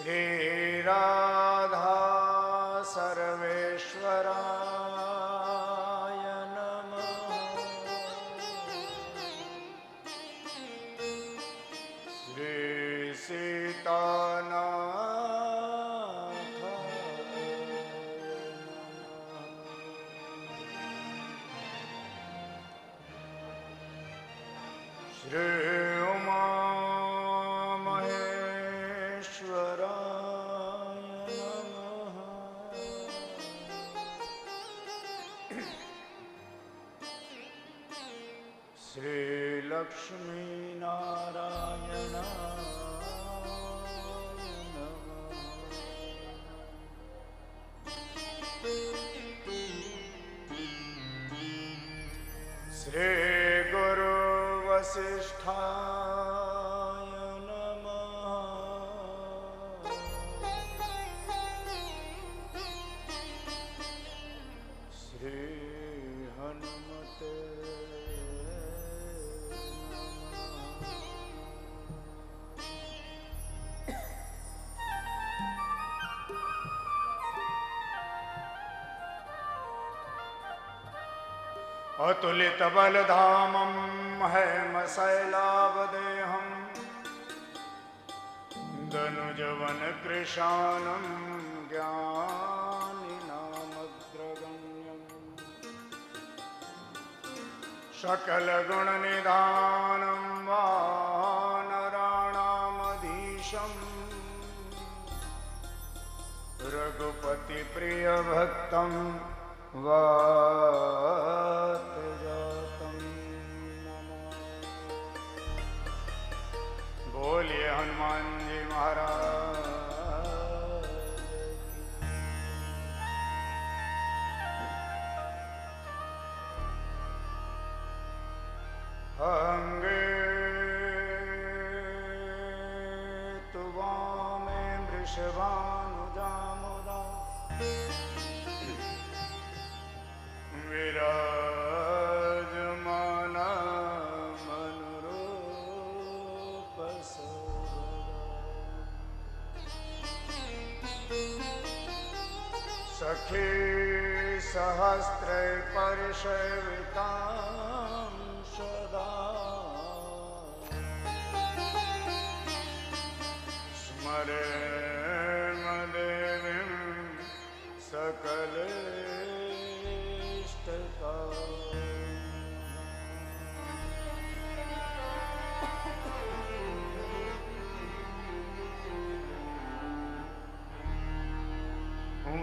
श्री राधा सर्वेश्वराय नमः। श्री सीतानाथाय नमः। श्री श्री लक्ष्मी नारायण श्री गुरु वसिष्ठाय नमः। श्री हनुमते अतुलित बलधामं हेमशैलावदेहं दनुजवन कृशानं ज्ञानिनामग्रगण्यं सकलगुणनिधानं वानराणामधीशं रघुपतिप्रियभक्तं वातजातं नमः। बोलिए हनुमान जी महाराज अंगे तु वामे वृषभानुजामुदा विराजमाना मनुरूप सखी सहस्रे परिसेवितां सदा स्मरे देवीं सकले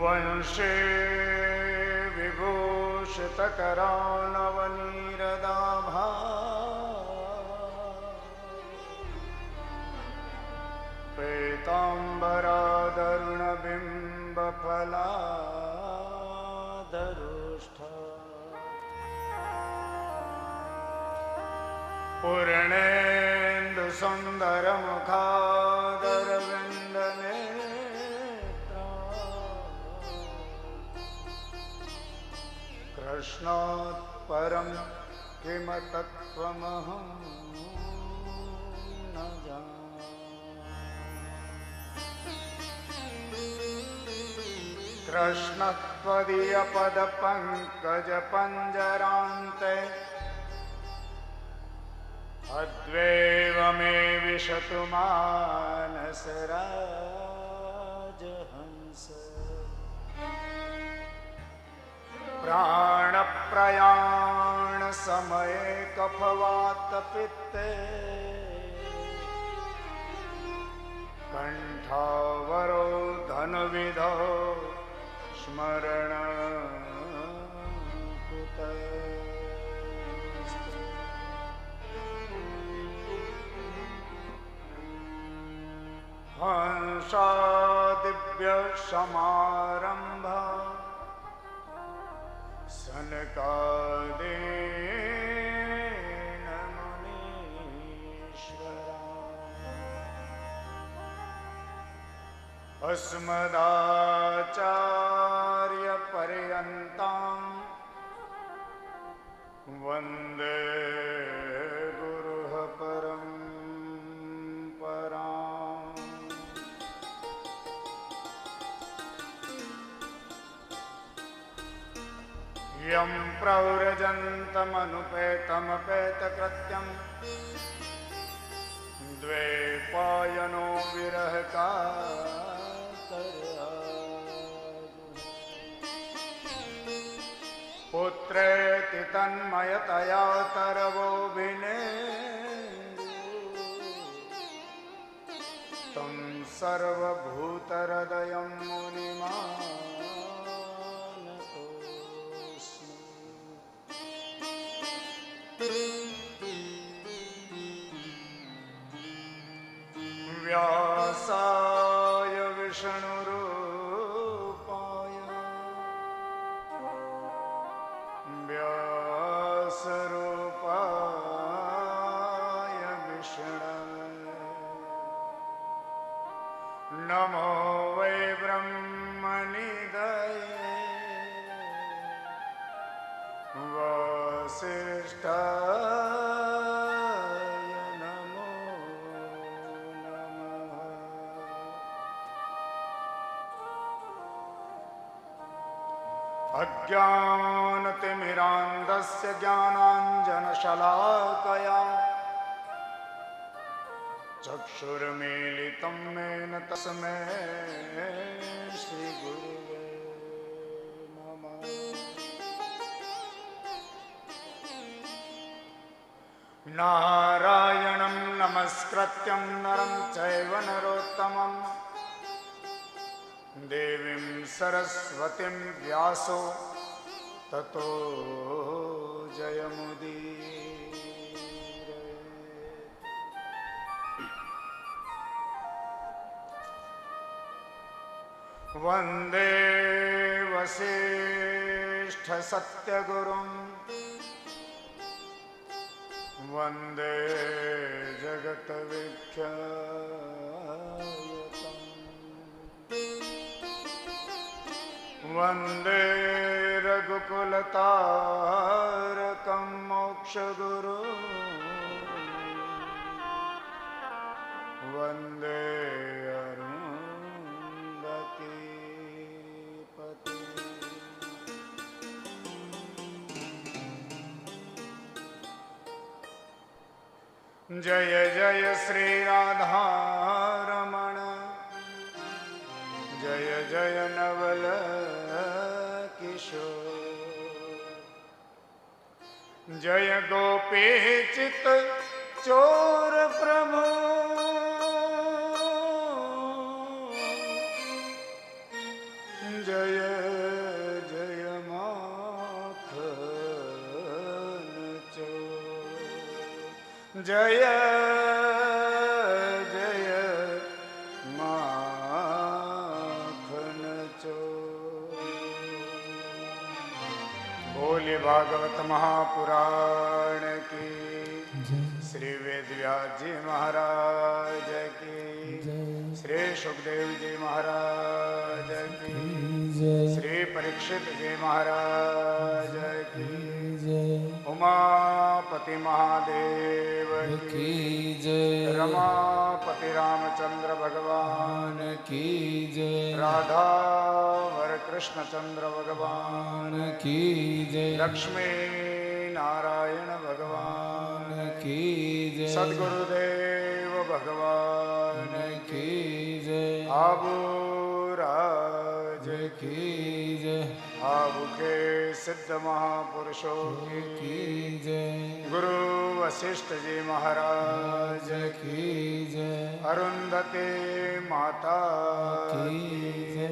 वंशे विभूषितकरानवनीरदाभा पीताम्बरादरुणबिम्बफलाधरुष्ठा पूर्णेन्दुसुन्दरमुखादरविन्दनेत्रा कृष्णात् परं किमतत्त्वमहं न जाने। कृष्ण त्वदीयपदपङ्कजपञ्जरान्ते अद्वैव मे विशतु मानसराजहंस। प्राणप्रयाण समये कफवातपित्ते कण्ठावरोधनविधौ स्मरण हंसादिभ्य समारंभा सनकादीन मुनीश्वरा अस्मदाचार्यपर्यन्तां वन्दे गुरुः परम्पराम्। यं प्रव्रजन्तमनुपेतमपेतकृत्यम् द्वैपायनो विरहकातरा पुत्रेति तन्मयतया तरवोऽभिनेन्दु तं सर्वभूतहृदयं मुनिमानतोऽस्मि। व्यासाय विष्णुरूपाय व्यासरूपाय विष्णवे नमो वै ब्रह्मनिधये वसिष्ठाय नमो नमः। अज्ञानतिमिरान्धस्य ज्ञानाञ्जनशलाकया चक्षुर्मीलितं येन तस्मै श्रीगुरुवे नमः। नारायणं नमस्कृत्यं नरं चैव नरोत्तमं देवीं सरस्वतीं व्यासो ततो जयमुदीरये। वन्दे वसिष्ठसत्यगुरुं वन्दे जगद्विख्यातम् वन्दे रघुकुलतारकं मोक्षगुरुं वन्दे अरुन्धतीपतिम्। जय जय श्री राधा रमण जय जय नवल किशोर जय गोपी चित चोर प्रभु जय जय माखन चोर जय जय माखन चोर। बोले भागवत महापुराण की श्री वेदव्यास जी महाराज की श्री सुखदेव जी महाराज की श्री परीक्षित जी महाराज की उमापति महादेव की जय। रमापति रामचंद्र भगवान की जय। राधा वर कृष्ण चंद्र भगवान की जय। लक्ष्मी नारायण भगवान की जय। सद्गुरुदेव भगवान की जय। आबू राज की जय। आबू के सिद्ध महापुरुषों की जय। गुरु वशिष्ठ जी महाराज की जय। अरुंधति माता की जय।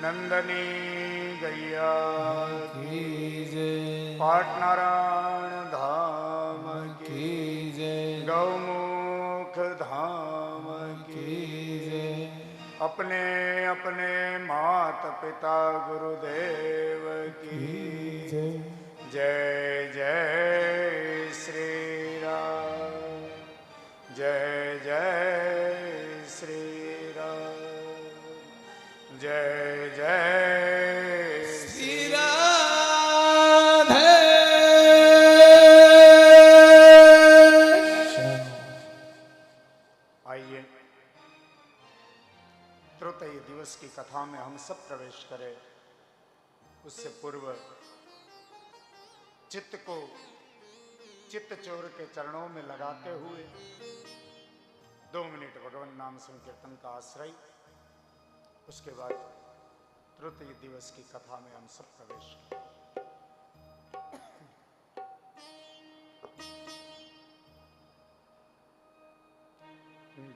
नंदनी गैया की जय। पाटनारायण धाम की जय। गौमुख धाम की जय। अपने अपने माता पिता गुरुदेव की जय। जय जय श्री राम जय जय श्री राम जय जय श्री राधे। आइए त्रोतेय दिवस की कथा में हम सब प्रवेश करें। उससे पूर्व चित्त को चित्त चोर के चरणों में लगाते हुए 2 मिनट भगवान नाम संकीर्तन का आश्रय, उसके बाद तृतीय दिवस की कथा में हम सब प्रवेश करें।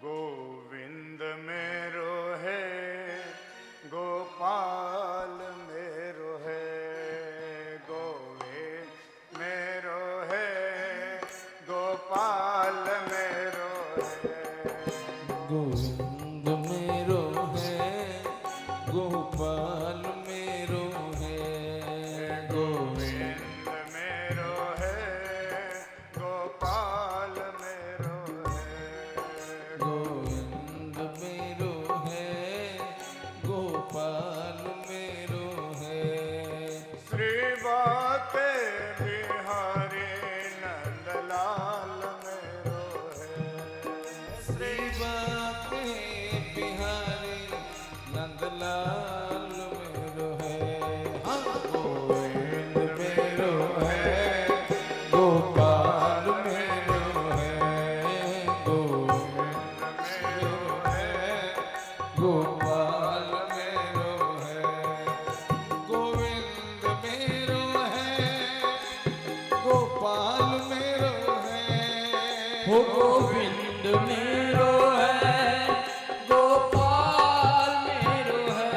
गोविंद मेरो है, गोपाल मेरो है, गोविंद मेरो है, गोपाल मेरो है, गोविंद मेरो है, गोपाल मेरो है, गोविंद मेरो है, गोपाल मेरो है, गोविंद मेरो है, गोपाल मेरो है। श्री बाके बिहारी नंदलाल मेरो है, श्री बाके बिहारी नंदलाल मेरो है। हाँ, गोविंद मेरो है, गोपाल मेरो है, गोविंद मेरो है, गोपाल मेरो है, गोविंद मेरो है, गोपाल मेरो है, हो गोविंद मेरो है, गोपाल मेरो है,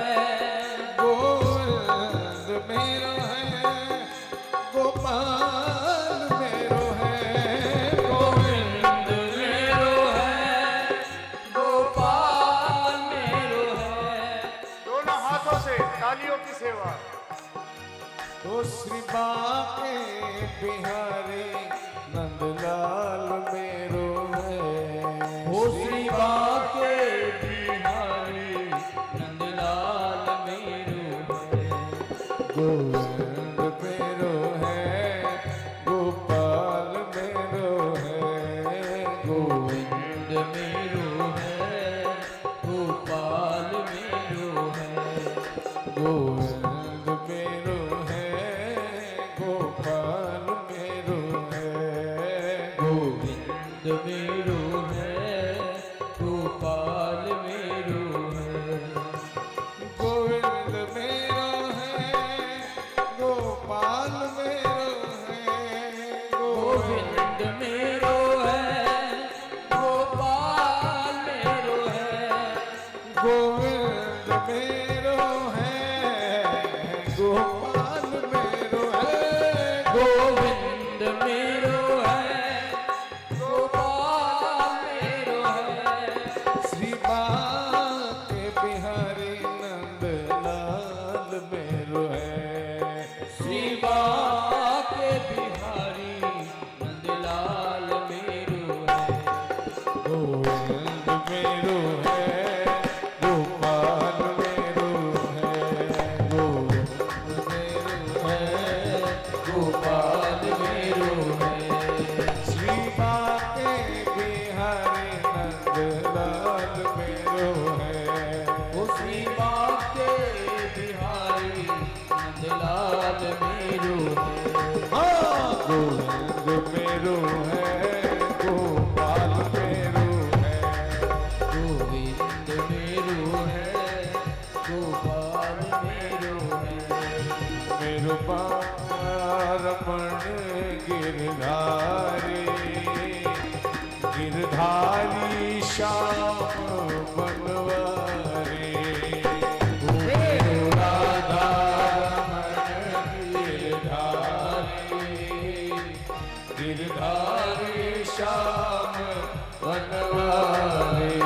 गोविंद मेरो है, गोपाल मेरो है, गोविंद मेरो है, गोपाल मेरो है। दोनों हाथों से तालियों की सेवा। तो श्री बाके बिहारी नंदलाल मेरो है। हो श्री बाके बिहारी नंदलाल मेरो है, गोविंद मेरो है, गोपाल मेरो है, गोविंद मेरो है, गोपाल मेरो है, गोविंद मेरो है, गोपाल मेरो है, गोविंद मेरो है, गोपाल मेरो है, गोविंद मेरो है, गोपाल मेरो है, गोविंद मेरो है, गोपाल मेरो है, गोविंद मेरो है, गोपाल मेरो है, गोविंद मेरो है, गोपाल मेरो है। श्री बाके बिहारी नंदलाल मेरो है, श्री बाके बिहारी नंदलाल मेरो है, गोविंद मेरो है, गोपाल मेरो है, गोविंद मेरो है, गोपाल मेरो है। श्री बाके बिहारी नंदलाल मेरो है। ओ श्री बाके बिहारी नंदलाल मेरो है, हाँ, गोविंद मेरो है, गोपाल मेरो है, गोविंद मेरो है, गोपाल मेरो है, मेरो रमण गिरधारी, गिरधारी श्याम बनवारी, मेरो राधा रमण गिरधारी, गिरधारी श्याम बनवारी,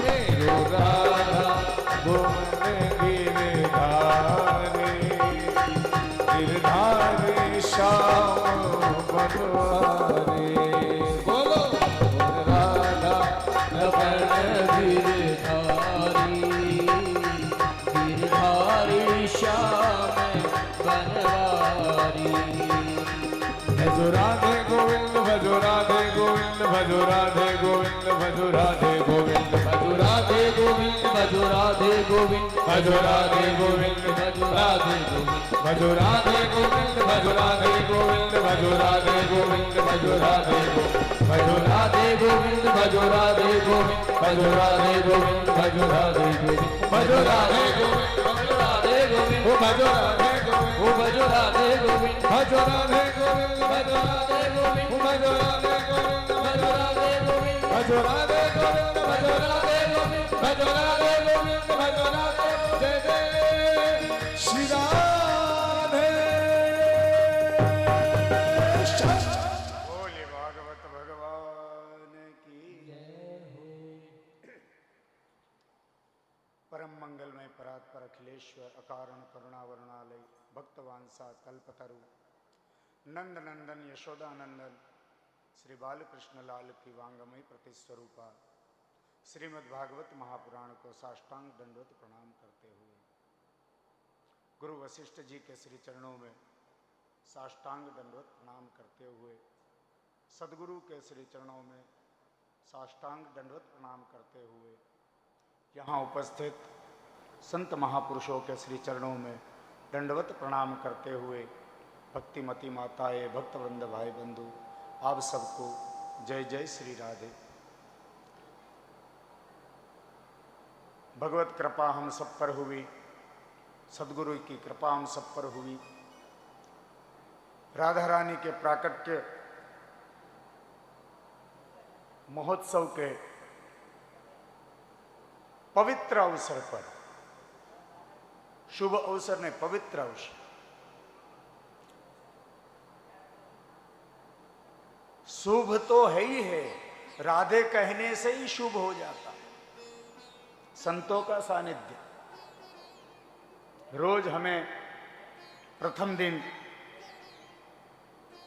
मेरो राधा गोवन गिरधारी, गिरधारी श्याम बनवारी। बोलो राधा रमण गिरधारी, गिरधारी श्याम बनवारी। भजो राधे गोविंद, भजो राधे गोविंद, भजो राधे गोविंद, भजो राधे गोविंद, भजो राधे गोविंद, भजो राधे गोविंद, भजो राधे गोविंद, भजो राधे गोविंद, भजो राधे गोविंद, भजो राधे गोविंद, भजो राधे गोविंद भजो राधे गोविंद भजो राधे गोविंद भजो राधे गोविंद भजो राधे गोविंद भजो राधे गोविंद भजो राधे गोविंद भजो राधे गोविंद ओ भजो राधे गोविंद ओ भजो राधे गोविंद भजो राधे गोविंद भजो राधे गोविंद ओ भजो राधे गोविंद भजो राधे गोविंद भजो राधे गोविंद भजो राधे गोविंद भजो राधे गोविंद भजो राधे जय जय श्री राधे बोले भागवत भगवान की परम मंगलमय परात्पर अखिलेश्वर अकारण करुणावरुणालय भक्तवांसा कल्पतरु नंद नंदन यशोदानंदन श्री बालकृष्ण लाल की वांगमय प्रतिस्वरूपा श्रीमद् भागवत महापुराण को साष्टांग दंडवत प्रणाम करते हुए गुरु वशिष्ठ जी के श्री चरणों में साष्टांग दंडवत प्रणाम करते हुए सदगुरु के श्री चरणों में साष्टांग दंडवत प्रणाम करते हुए यहाँ उपस्थित संत महापुरुषों के श्री चरणों में दंडवत प्रणाम करते हुए भक्तिमती माताएं भक्तवृंद भाई बंधु आप सबको जय जय श्री राधे। भगवत कृपा हम सब पर हुई, सदगुरु की कृपा हम सब पर हुई। राधा रानी के प्राकट्य महोत्सव के पवित्र अवसर पर, शुभ अवसर ने पवित्र अवसर, शुभ तो है ही है, राधे कहने से ही शुभ हो जाता। संतों का सानिध्य रोज हमें प्रथम दिन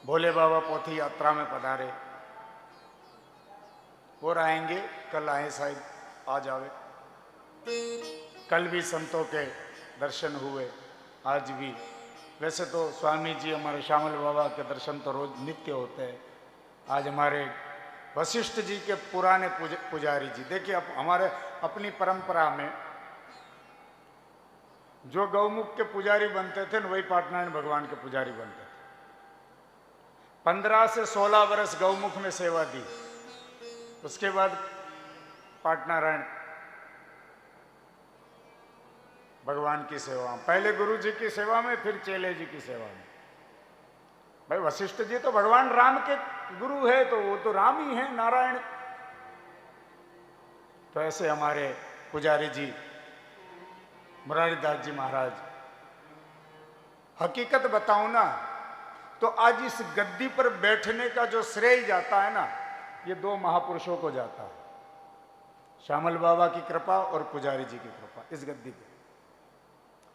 भोले बाबा पोथी यात्रा में पधारे और आएंगे, कल आए शायद आ जावे। कल भी संतों के दर्शन हुए, आज भी। वैसे तो स्वामी जी हमारे श्यामल बाबा के दर्शन तो रोज नित्य होते हैं। आज हमारे वशिष्ठ जी के पुराने पुजारी जी, देखिए अब हमारे अपनी परंपरा में जो गौमुख के पुजारी बनते थे वही पाटनारायण भगवान के पुजारी बनते थे। 15 से 16 वर्ष गौमुख में सेवा दी, उसके बाद पाटनारायण भगवान की सेवा, पहले गुरु जी की सेवा में, फिर चेले जी की सेवा में। भाई वशिष्ठ जी तो भगवान राम के गुरु है, तो वो तो राम ही है, नारायण। तो ऐसे हमारे पुजारी जी मुरारीदास जी महाराज, हकीकत बताऊं ना तो आज इस गद्दी पर बैठने का जो श्रेय जाता है ना, ये दो महापुरुषों को जाता है, श्यामल बाबा की कृपा और पुजारी जी की कृपा। इस गद्दी पे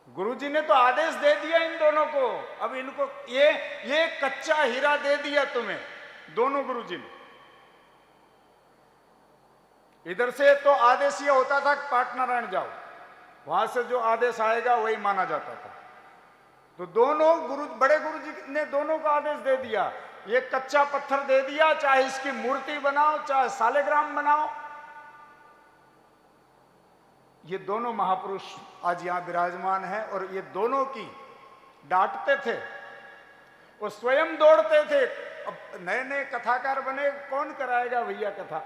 गुरुजी ने तो आदेश दे दिया इन दोनों को, अब इनको ये कच्चा हीरा दे दिया तुम्हें, दोनों गुरुजी ने। इधर से तो आदेश ये होता था पाटनारायण जाओ, वहां से जो आदेश आएगा वही माना जाता था। तो दोनों बड़े गुरुजी ने दोनों को आदेश दे दिया, ये कच्चा पत्थर दे दिया, चाहे इसकी मूर्ति बनाओ, चाहे सालेग्राम बनाओ। ये दोनों महापुरुष आज यहां विराजमान हैं और ये दोनों की डांटते थे, वो स्वयं दौड़ते थे। अब नए नए कथाकार बने, कौन कराएगा भैया कथा,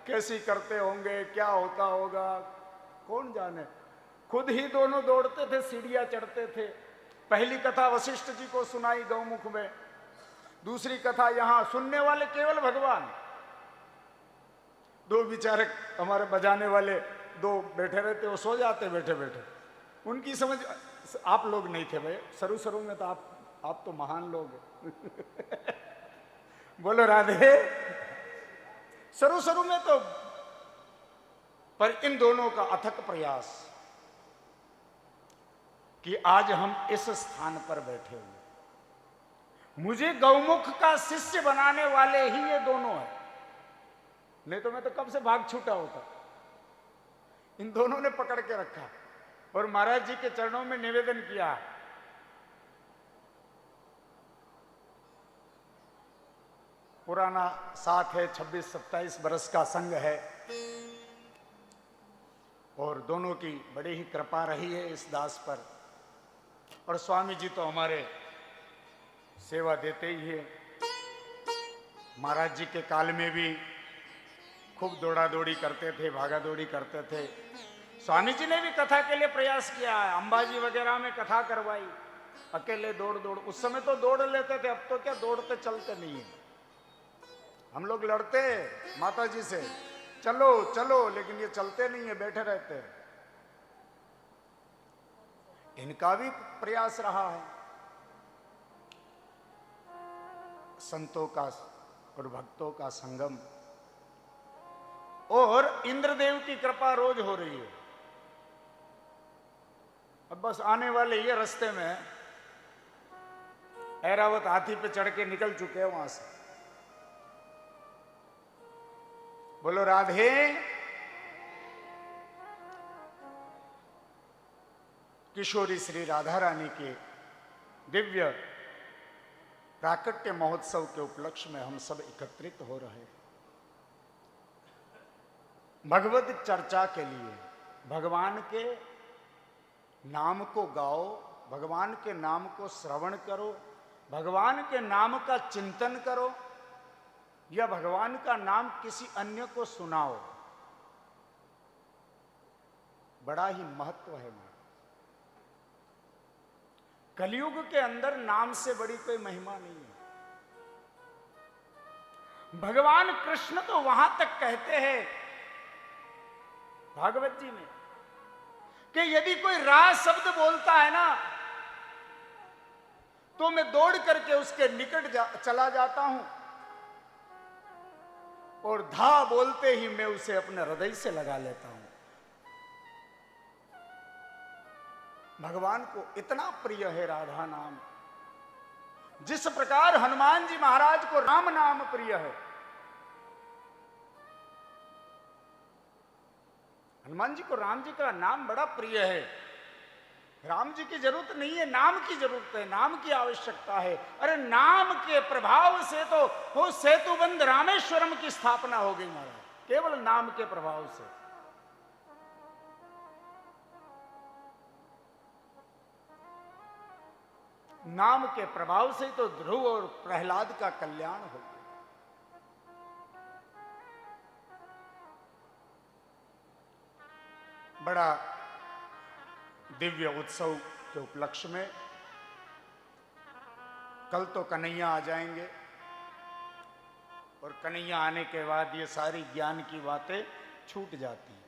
कैसी करते होंगे, क्या होता होगा, कौन जाने। खुद ही दोनों दौड़ते थे, सीढ़ियां चढ़ते थे। पहली कथा वशिष्ठ जी को सुनाई गौमुख में, दूसरी कथा यहां सुनने वाले केवल भगवान। दो विचारक हमारे बजाने वाले दो बैठे रहते, वो सो जाते बैठे बैठे, उनकी समझ आप लोग नहीं थे भाई, शुरू शुरू में तो आप तो महान लोग हैं। बोलो राधे। शुरू शुरू में तो, पर इन दोनों का अथक प्रयास कि आज हम इस स्थान पर बैठे हुए, मुझे गौमुख का शिष्य बनाने वाले ही ये दोनों हैं, नहीं तो मैं तो कब से भाग छूटा होता। इन दोनों ने पकड़ के रखा और महाराज जी के चरणों में निवेदन किया, पुराना साथ है, 26-27 बरस का संग है और दोनों की बड़ी ही कृपा रही है इस दास पर। और स्वामी जी तो हमारे सेवा देते ही है। महाराज जी के काल में भी खूब दौड़ा दौड़ी करते थे, भागा दौड़ी करते थे। स्वामी जी ने भी कथा के लिए प्रयास किया है, अंबाजी वगैरह में कथा करवाई, अकेले दौड़ दौड़। उस समय तो दौड़ लेते थे, अब तो क्या दौड़ते चलते नहीं है। हम लोग लड़ते माता जी से, चलो चलो, लेकिन ये चलते नहीं है, बैठे रहते हैं। इनका भी प्रयास रहा है संतों का और भक्तों का संगम, और इंद्रदेव की कृपा रोज हो रही है। अब बस आने वाले ये रास्ते में ऐरावत हाथी पे चढ़ के निकल चुके हैं वहां से। बोलो राधे। किशोरी श्री राधा रानी के दिव्य प्राकट्य महोत्सव के उपलक्ष्य में हम सब एकत्रित हो रहे हैं भगवत चर्चा के लिए। भगवान के नाम को गाओ, भगवान के नाम को श्रवण करो, भगवान के नाम का चिंतन करो, या भगवान का नाम किसी अन्य को सुनाओ। बड़ा ही महत्व है। कलयुग के अंदर नाम से बड़ी कोई महिमा नहीं है। भगवान कृष्ण तो वहां तक कहते हैं भागवत जी में कि यदि कोई रा शब्द बोलता है ना, तो मैं दौड़ करके उसके निकट चला जाता हूं, और धा बोलते ही मैं उसे अपने हृदय से लगा लेता हूं। भगवान को इतना प्रिय है राधा नाम, जिस प्रकार हनुमान जी महाराज को राम नाम प्रिय है। हनुमान जी को राम जी का नाम बड़ा प्रिय है। राम जी की जरूरत नहीं है, नाम की जरूरत है, नाम की आवश्यकता है। अरे नाम के प्रभाव से तो वो सेतुबंध रामेश्वरम की स्थापना हो गई महाराज, केवल नाम के प्रभाव से। नाम के प्रभाव से तो ध्रुव और प्रहलाद का कल्याण हो गया। बड़ा दिव्य उत्सव के उपलक्ष्य में कल तो कन्हैया आ जाएंगे, और कन्हैया आने के बाद ये सारी ज्ञान की बातें छूट जाती हैं,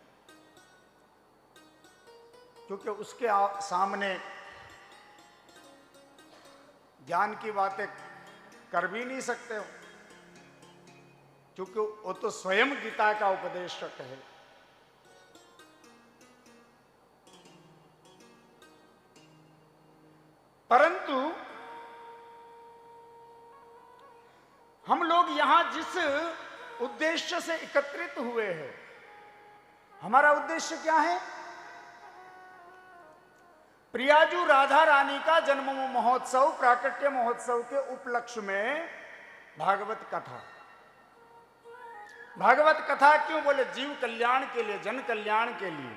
क्योंकि उसके सामने ज्ञान की बातें कर भी नहीं सकते हो, क्योंकि वो तो स्वयं गीता का उपदेशक है। परंतु हम लोग यहां जिस उद्देश्य से एकत्रित हुए हैं, हमारा उद्देश्य क्या है? प्रियाजू राधा रानी का जन्म महोत्सव, प्राकट्य महोत्सव के उपलक्ष्य में भागवत कथा। भागवत कथा क्यों बोले? जीव कल्याण के लिए, जन कल्याण के लिए।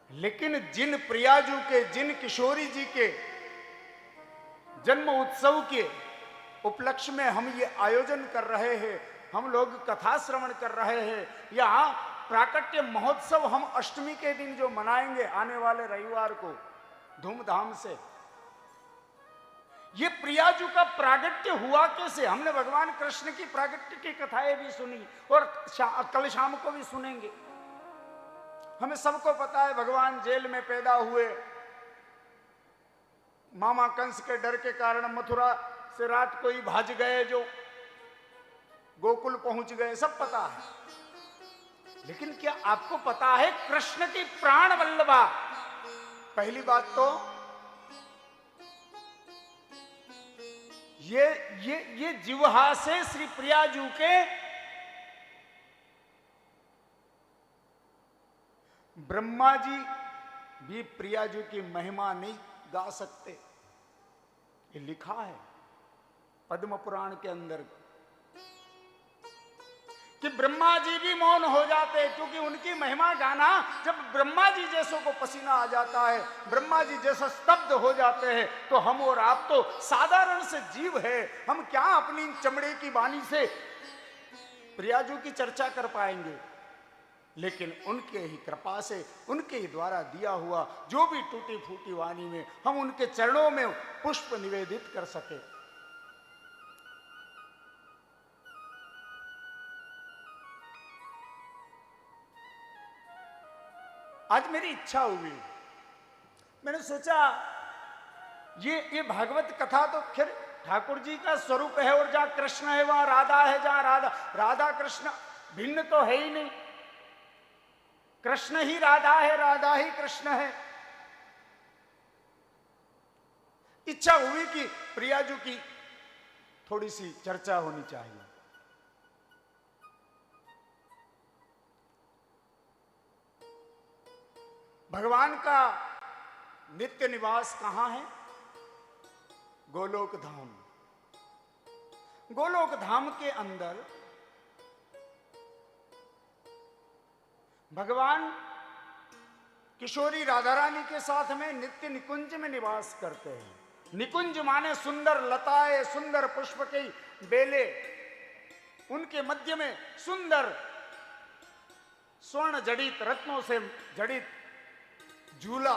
लेकिन जिन प्रियाजू के, जिन किशोरी जी के जन्म उत्सव के उपलक्ष्य में हम ये आयोजन कर रहे हैं, हम लोग कथा श्रवण कर रहे हैं, या प्राकट्य महोत्सव हम अष्टमी के दिन जो मनाएंगे आने वाले रविवार को धूमधाम से, ये प्रियाजू का प्रागट्य हुआ कैसे? हमने भगवान कृष्ण की प्रागट्य की कथाएं भी सुनी, और कल शाम को भी सुनेंगे। हमें सबको पता है भगवान जेल में पैदा हुए, मामा कंस के डर के कारण मथुरा से रात को ही भाज गए, जो गोकुल पहुंच गए, सब पता है। लेकिन क्या आपको पता है कृष्ण की प्राण वल्लभा? पहली बात तो ये जिह्वा से श्री प्रियाजू के ब्रह्मा जी भी प्रियाजू की महिमा नहीं गा सकते। ये लिखा है पद्म पुराण के अंदर कि ब्रह्मा जी भी मौन हो जाते, क्योंकि उनकी महिमा गाना, जब ब्रह्मा जी जैसों को पसीना आ जाता है, ब्रह्मा जी जैसा स्तब्ध हो जाते हैं, तो हम और आप तो साधारण से जीव है, हम क्या अपनी चमड़े की वाणी से प्रियाजू की चर्चा कर पाएंगे। लेकिन उनके ही कृपा से, उनके ही द्वारा दिया हुआ जो भी टूटी फूटी वाणी में हम उनके चरणों में पुष्प निवेदित कर सके। आज मेरी इच्छा हुई, मैंने सोचा ये भागवत कथा तो फिर ठाकुर जी का स्वरूप है, और जहां कृष्ण है वहां राधा है, जहां राधा कृष्ण भिन्न तो है ही नहीं, कृष्ण ही राधा है, राधा ही कृष्ण है। इच्छा हुई कि प्रियाजू की थोड़ी सी चर्चा होनी चाहिए। भगवान का नित्य निवास कहां है? गोलोक धाम। गोलोक धाम के अंदर भगवान किशोरी राधा रानी के साथ में नित्य निकुंज में निवास करते हैं। निकुंज माने सुंदर लताएं, सुंदर पुष्प की बेले, उनके मध्य में सुंदर स्वर्ण जड़ित, रत्नों से जड़ित झूला।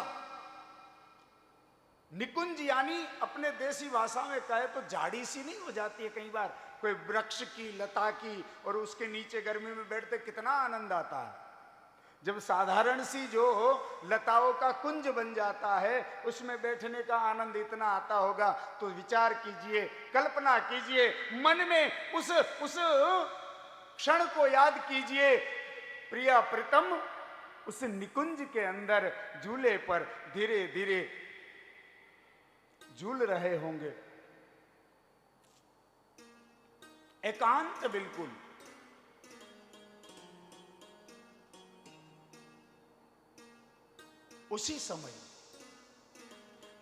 निकुंज यानी अपने देसी भाषा में कहे तो झाड़ी सी नहीं हो जाती है कई बार, कोई वृक्ष की, लता की, और उसके नीचे गर्मी में बैठते कितना आनंद आता है। जब साधारण सी जो लताओं का कुंज बन जाता है, उसमें बैठने का आनंद इतना आता होगा, तो विचार कीजिए, कल्पना कीजिए, मन में उस क्षण को याद कीजिए। प्रिया प्रीतम उस निकुंज के अंदर झूले पर धीरे धीरे झूल रहे होंगे, एकांत बिल्कुल। उसी समय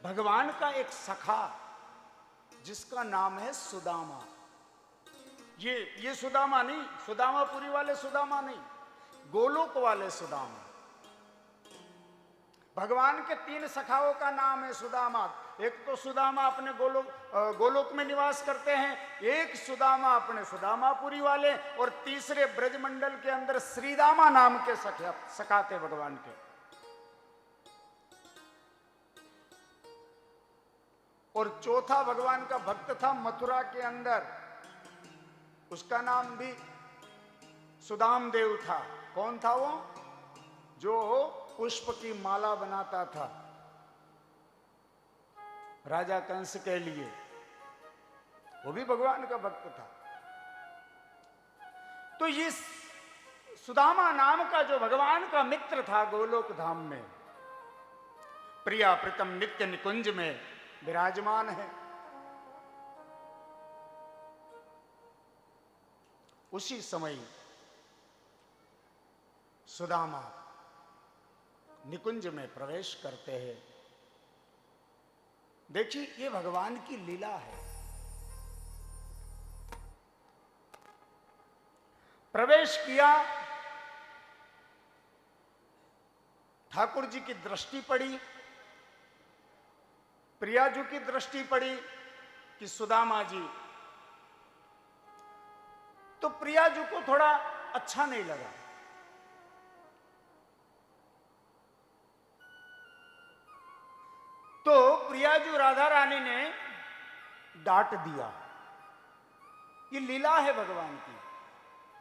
भगवान का एक सखा, जिसका नाम है सुदामा, ये सुदामा नहीं, सुदामापुरी वाले सुदामा नहीं, गोलोक वाले सुदामा। भगवान के 3 सखाओं का नाम है सुदामा। एक तो सुदामा अपने गोलोक में निवास करते हैं, एक सुदामा अपने सुदामापुरी वाले, और तीसरे ब्रजमंडल के अंदर श्रीदामा नाम के सखा थे भगवान के। और चौथा भगवान का भक्त था मथुरा के अंदर, उसका नाम भी सुदाम देव था। कौन था वो? जो पुष्प की माला बनाता था राजा कंस के लिए, वो भी भगवान का भक्त था। तो ये सुदामा नाम का जो भगवान का मित्र था गोलोक धाम में, प्रिया प्रीतम नित्य निकुंज में विराजमान है। उसी समय सुदामा निकुंज में प्रवेश करते हैं। देखिए, ये भगवान की लीला है। प्रवेश किया, ठाकुर जी की दृष्टि पड़ी, प्रियाजू की दृष्टि पड़ी कि सुदामा जी, तो प्रियाजू को थोड़ा अच्छा नहीं लगा। तो प्रियाजू राधा रानी ने डांट दिया। ये लीला है भगवान की।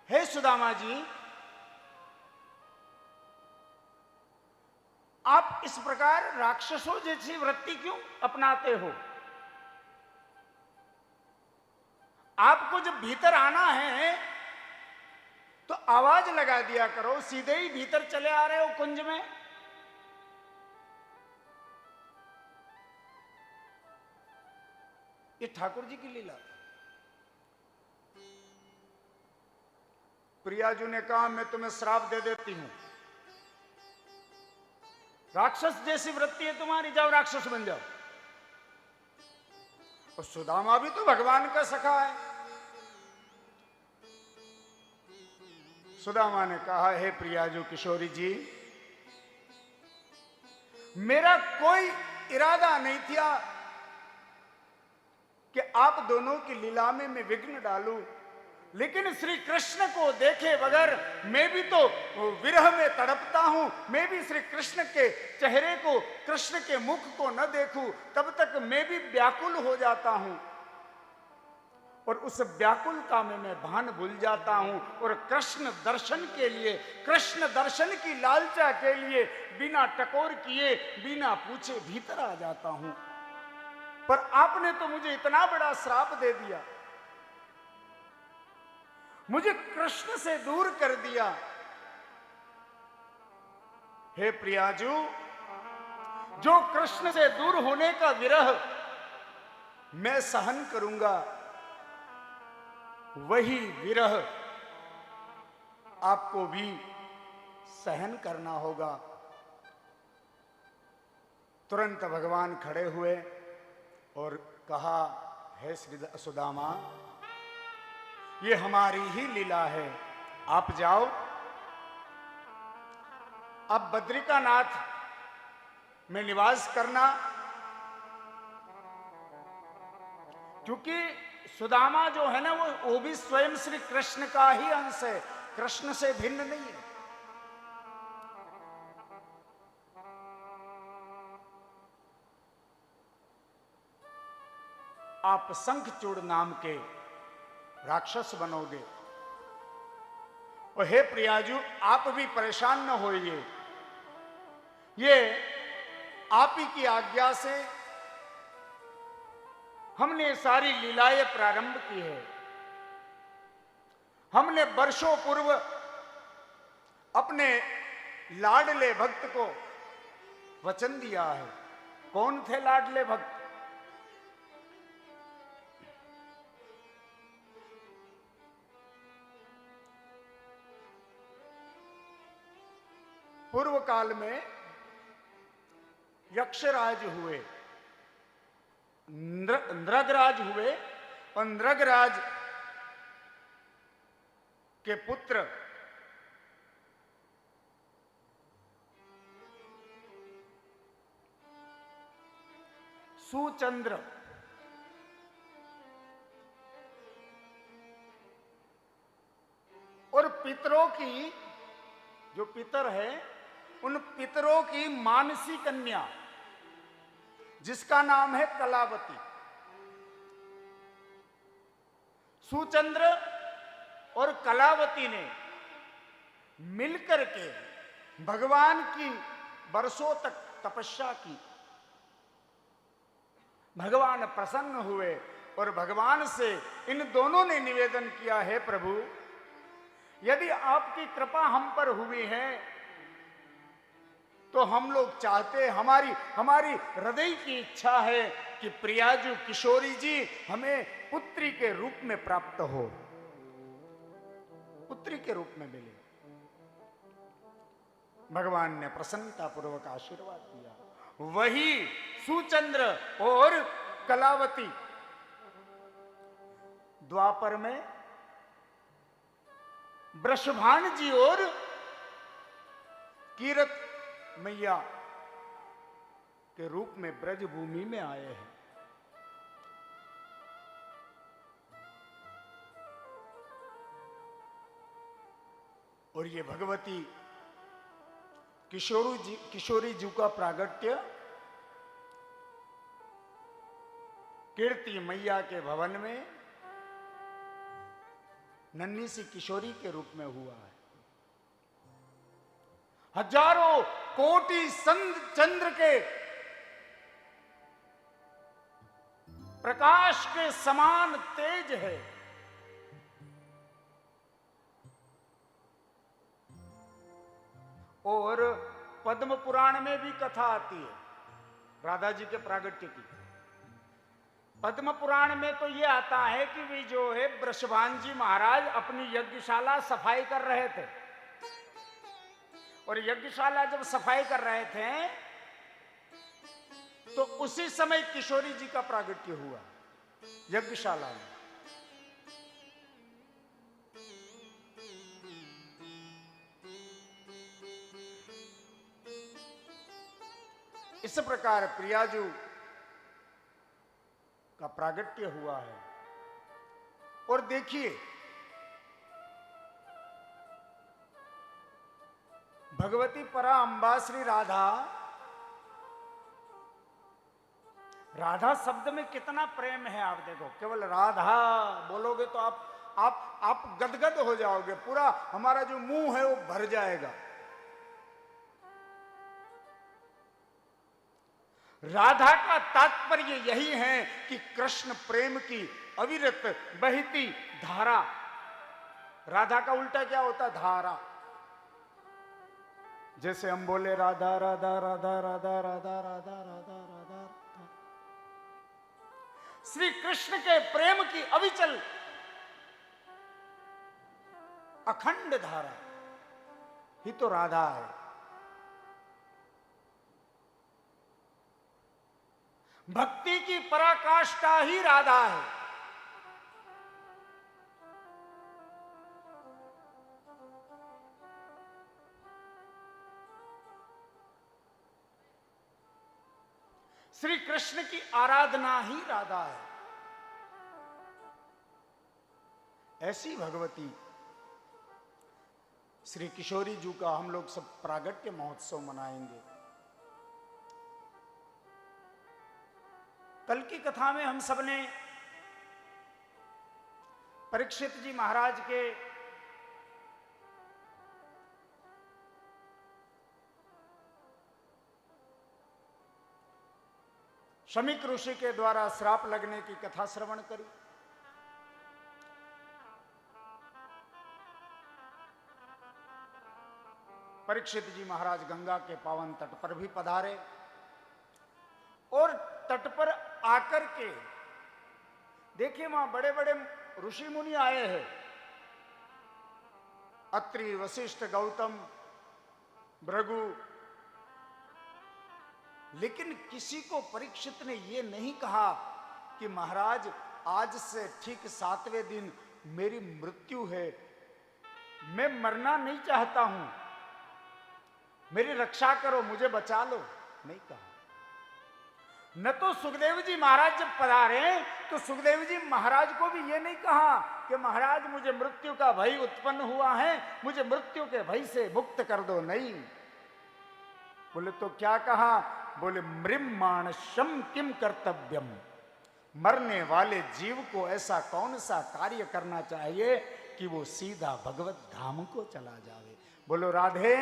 हे सुदामा जी, आप इस प्रकार राक्षसों जैसी वृत्ति क्यों अपनाते हो? आपको जब भीतर आना है तो आवाज लगा दिया करो, सीधे ही भीतर चले आ रहे हो कुंज में। ये ठाकुर जी की लीला। प्रियाजू ने कहा, मैं तुम्हें श्राप दे देती हूं, राक्षस जैसी वृत्ति है तुम्हारी, जाओ राक्षस बन जाओ। और सुदामा भी तो भगवान का सखा है। सुदामा ने कहा, हे प्रियाजू किशोरी जी, मेरा कोई इरादा नहीं था कि आप दोनों की लीला में मैं विघ्न डालूं, लेकिन श्री कृष्ण को देखे बगैर मैं भी तो विरह में तड़पता हूं। मैं भी श्री कृष्ण के चेहरे को, कृष्ण के मुख को न देखूं तब तक मैं भी व्याकुल हो जाता हूं, और उस व्याकुलता में मैं भान भूल जाता हूं, और कृष्ण दर्शन के लिए, कृष्ण दर्शन की लालसा के लिए बिना टकोर किए, बिना पूछे भीतर आ जाता हूं। पर आपने तो मुझे इतना बड़ा श्राप दे दिया, मुझे कृष्ण से दूर कर दिया। हे प्रियाजू, जो कृष्ण से दूर होने का विरह मैं सहन करूंगा, वही विरह आपको भी सहन करना होगा। तुरंत भगवान खड़े हुए और कहा, हे श्री सुदामा, ये हमारी ही लीला है, आप जाओ, अब बद्रिकानाथ में निवास करना, क्योंकि सुदामा जो है ना वो भी स्वयं श्री कृष्ण का ही अंश है, कृष्ण से भिन्न नहीं है। आप शंखचूड़ नाम के राक्षस बनोगे, और हे प्रियाजू, आप भी परेशान न होइए, ये आप ही की आज्ञा से हमने सारी लीलाएं प्रारंभ की है। हमने वर्षों पूर्व अपने लाडले भक्त को वचन दिया है। कौन थे लाडले भक्त? पूर्व काल में यक्षराज हुए, नृगराज हुए, और नृगराज के पुत्र सुचंद्र और पितरों की, जो पितर है, उन पितरों की मानसी कन्या जिसका नाम है कलावती। सुचंद्र और कलावती ने मिलकर के भगवान की वर्षों तक तपस्या की। भगवान प्रसन्न हुए और भगवान से इन दोनों ने निवेदन किया, है प्रभु, यदि आपकी कृपा हम पर हुई है तो हम लोग चाहते, हमारी हृदय की इच्छा है कि प्रियाजू किशोरी जी हमें पुत्री के रूप में प्राप्त हो, पुत्री के रूप में मिले। भगवान ने प्रसन्नता पूर्वक आशीर्वाद दिया। वही सुचंद्र और कलावती द्वापर में वृषभान जी और कीरत मैया के रूप में ब्रज भूमि में आए हैं। और ये भगवती किशोरी जी का प्रागट्य कीर्ति मैया के भवन में नन्ही सी किशोरी के रूप में हुआ है। हजारों कोटि चंद्र के प्रकाश के समान तेज है। और पद्म पुराण में भी कथा आती है राधा जी के प्रागट्य की। पद्म पुराण में तो यह आता है कि वे जो है वृषभान जी महाराज अपनी यज्ञशाला सफाई कर रहे थे, और यज्ञशाला जब सफाई कर रहे थे तो उसी समय किशोरी जी का प्रागट्य हुआ यज्ञशाला में। इस प्रकार प्रियाजू का प्रागट्य हुआ है। और देखिए, भगवती परा अंबा श्री राधा, राधा शब्द में कितना प्रेम है। आप देखो, केवल राधा बोलोगे तो आप गदगद हो जाओगे, पूरा हमारा जो मुंह है वो भर जाएगा। राधा का तात्पर्य यही है कि कृष्ण प्रेम की अविरत बहती धारा। राधा का उल्टा क्या होता? धारा। जैसे हम बोले राधा राधा राधा राधा राधा राधा राधा राधा, श्री कृष्ण के प्रेम की अविचल अखंड धारा ही तो राधा है। भक्ति की पराकाष्ठा ही राधा है। श्री कृष्ण की आराधना ही राधा है। ऐसी भगवती श्री किशोरी जी का हम लोग सब प्रागट्य महोत्सव मनाएंगे। कल की कथा में हम सब ने परीक्षित जी महाराज के शमीक ऋषि के द्वारा श्राप लगने की कथा श्रवण करी। परीक्षित जी महाराज गंगा के पावन तट पर भी पधारे और तट पर आकर के देखिए, वहां बड़े बड़े ऋषि मुनि आए हैं, अत्रि, वशिष्ठ, गौतम, भृगु, लेकिन किसी को परीक्षित ने यह नहीं कहा कि महाराज आज से ठीक 7वें दिन मेरी मृत्यु है, मैं मरना नहीं चाहता हूं, मेरी रक्षा करो, मुझे बचा लो। नहीं कहा। न तो सुखदेव जी महाराज जब पधारे तो सुखदेव जी महाराज को भी यह नहीं कहा कि महाराज मुझे मृत्यु का भय उत्पन्न हुआ है, मुझे मृत्यु के भय से मुक्त कर दो। नहीं बोले तो क्या कहा? बोले मृम्माणशम किम कर्तव्यम, मरने वाले जीव को ऐसा कौन सा कार्य करना चाहिए कि वो सीधा भगवत धाम को चला जावे। बोलो राधे।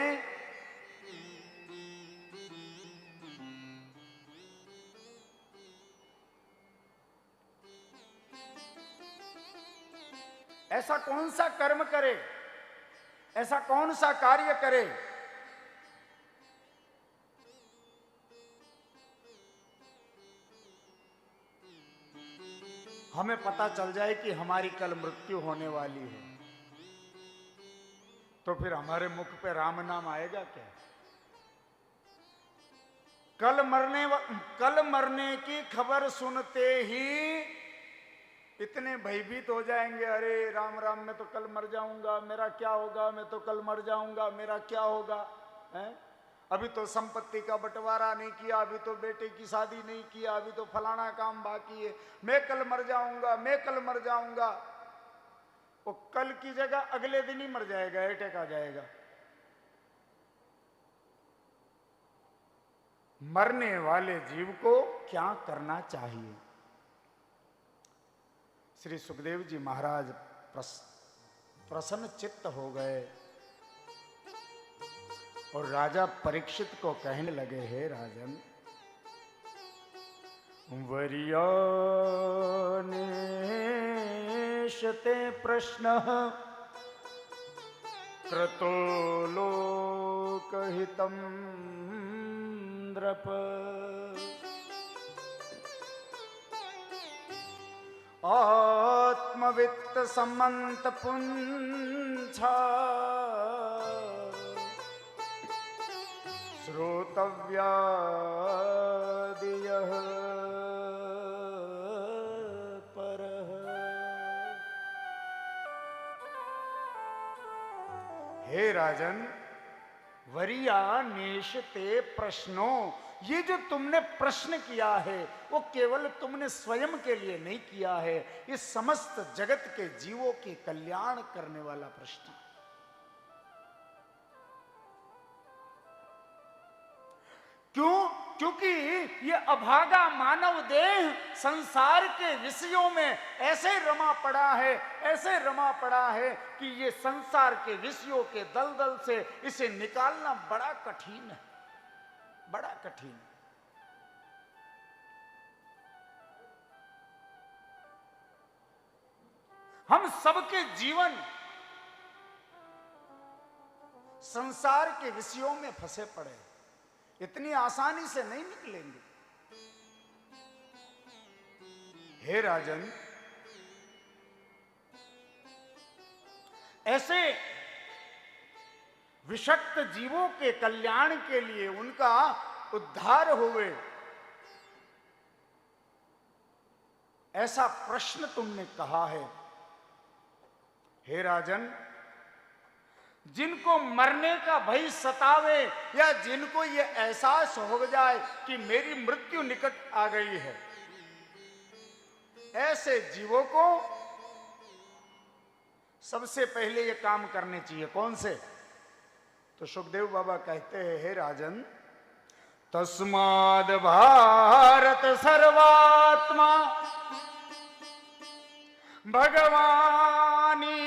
ऐसा कौन सा कर्म करे, ऐसा कौन सा कार्य करे हमें पता चल जाए कि हमारी कल मृत्यु होने वाली है, तो फिर हमारे मुख पे राम नाम आएगा क्या? कल मरने की खबर सुनते ही इतने भयभीत हो जाएंगे, अरे राम राम, मैं तो कल मर जाऊंगा, मेरा क्या होगा, मैं तो कल मर जाऊंगा, मेरा क्या होगा है? अभी तो संपत्ति का बंटवारा नहीं किया, अभी तो बेटे की शादी नहीं किया, अभी तो फलाना काम बाकी है, मैं कल मर जाऊंगा, मैं कल मर जाऊंगा। वो कल की जगह अगले दिन ही मर जाएगा, अटैक आ जाएगा। मरने वाले जीव को क्या करना चाहिए? श्री सुखदेव जी महाराज प्रसन्न चित्त हो गए और राजा परीक्षित को कहने लगे, हे राजन, वर्यानेशते प्रश्नः क्रतो लोकहितं नृप, आत्मवित्त समंत पुंछा श्रोतव्यादियः परः। हे राजन, वरिया नेशते प्रश्नों, ये जो तुमने प्रश्न किया है वो केवल तुमने स्वयं के लिए नहीं किया है, ये समस्त जगत के जीवों के कल्याण करने वाला प्रश्न है। क्यों? क्योंकि ये अभागा मानव देह संसार के विषयों में ऐसे रमा पड़ा है, ऐसे रमा पड़ा है कि ये संसार के विषयों के दलदल से इसे निकालना बड़ा कठिन है, बड़ा कठिन। हम सबके जीवन संसार के विषयों में फंसे पड़े, इतनी आसानी से नहीं निकलेंगे। हे राजन, ऐसे विषक्त जीवों के कल्याण के लिए, उनका उद्धार होवे, ऐसा प्रश्न तुमने कहा है। हे राजन, जिनको मरने का भय सतावे या जिनको ये एहसास हो जाए कि मेरी मृत्यु निकट आ गई है, ऐसे जीवों को सबसे पहले ये काम करने चाहिए। कौन से? तो सुखदेव बाबा कहते हैं, हे राजन, तस्माद् भारत सर्वात्मा भगवानी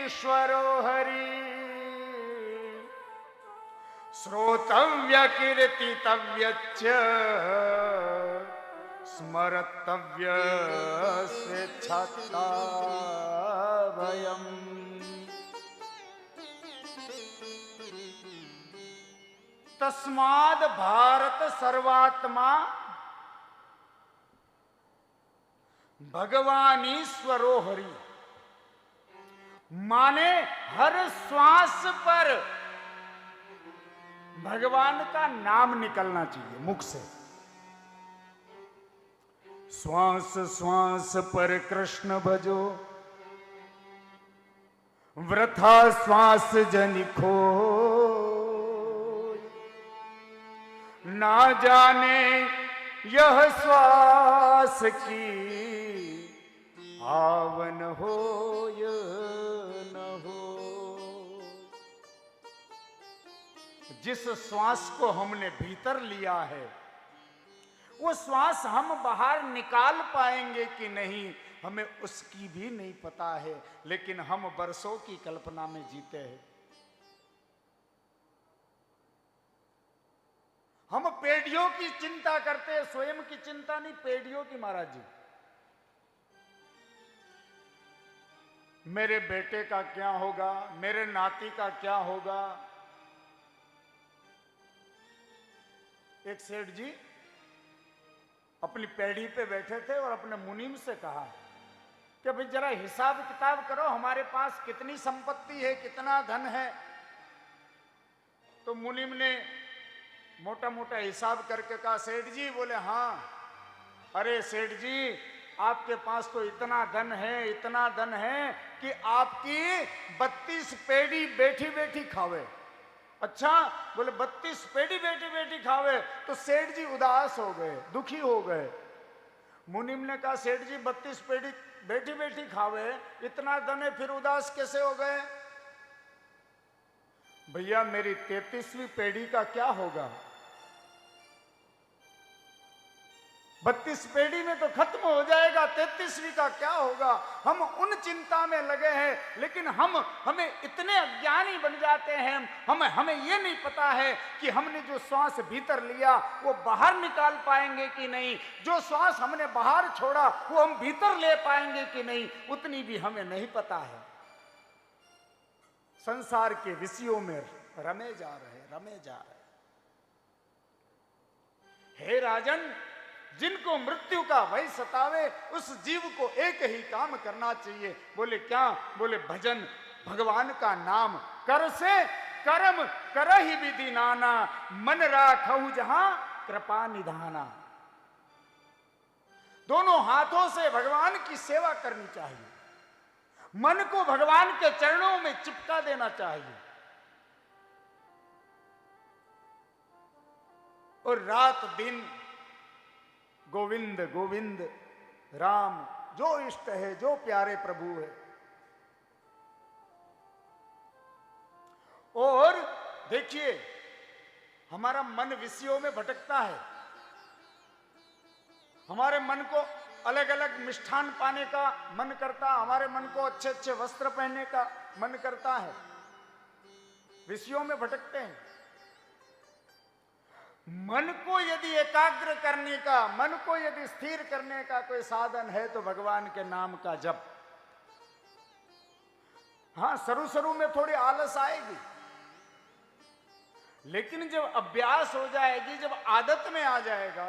ईश्वरो हरि श्रोतव्य कीर्तितव्य च स्मरतव्य स्वेच्छा भयम्। तस्माद् भारत सर्वात्मा भगवान ईश्वरो हरि, माने हर श्वास पर भगवान का नाम निकलना चाहिए मुख से। श्वास श्वास पर कृष्ण भजो, वृथा श्वास जनि खो, ना जाने यह श्वास की आवन हो या न हो। जिस श्वास को हमने भीतर लिया है, वो श्वास हम बाहर निकाल पाएंगे कि नहीं, हमें उसकी भी नहीं पता है, लेकिन हम बरसों की कल्पना में जीते हैं। हम पेढ़ियों की चिंता करते हैं, स्वयं की चिंता नहीं, पेढ़ियों की। महाराज जी, मेरे बेटे का क्या होगा, मेरे नाती का क्या होगा। एक सेठ जी अपनी पेढ़ी पे बैठे थे और अपने मुनीम से कहा कि भाई जरा हिसाब किताब करो, हमारे पास कितनी संपत्ति है, कितना धन है। तो मुनीम ने मोटा मोटा हिसाब करके कहा, सेठ जी। बोले हाँ। अरे सेठ जी, आपके पास तो इतना धन है, इतना धन है कि आपकी 32 पेढ़ी बैठी बैठी खावे। अच्छा। बोले 32 पेढ़ी बैठी बैठी खावे। तो सेठ जी उदास हो गए, दुखी हो गए। मुनीम ने कहा, सेठ जी 32 पेढ़ी बैठी बैठी खावे, इतना धन है, फिर उदास कैसे हो गए? भैया मेरी 33वीं पेढ़ी का क्या होगा? 32 पेढ़ी में तो खत्म हो जाएगा, 33वीं का क्या होगा? हम उन चिंता में लगे हैं, लेकिन हमें इतने अज्ञानी बन जाते हैं, हमें ये नहीं पता है कि हमने जो श्वास भीतर लिया वो बाहर निकाल पाएंगे कि नहीं, जो श्वास हमने बाहर छोड़ा वो हम भीतर ले पाएंगे कि नहीं, उतनी भी हमें नहीं पता है। संसार के विषयों में रमे जा रहे। हे राजन, जिनको मृत्यु का भय सतावे, उस जीव को एक ही काम करना चाहिए। बोले क्या? बोले भजन, भगवान का नाम। कर से कर्म करहि विधि नाना, मन राखहु जहां कृपा निधाना। दोनों हाथों से भगवान की सेवा करनी चाहिए, मन को भगवान के चरणों में चिपका देना चाहिए। और रात दिन गोविंद गोविंद राम, जो इष्ट है, जो प्यारे प्रभु है। और देखिए, हमारा मन विषयों में भटकता है, हमारे मन को अलग अलग मिष्ठान पाने का मन करता, हमारे मन को अच्छे अच्छे वस्त्र पहनने का मन करता है, विषयों में भटकते हैं। मन को यदि एकाग्र करने का, मन को यदि स्थिर करने का कोई साधन है तो भगवान के नाम का जप। हाँ, शुरू शुरू में थोड़ी आलस आएगी, लेकिन जब अभ्यास हो जाएगी, जब आदत में आ जाएगा,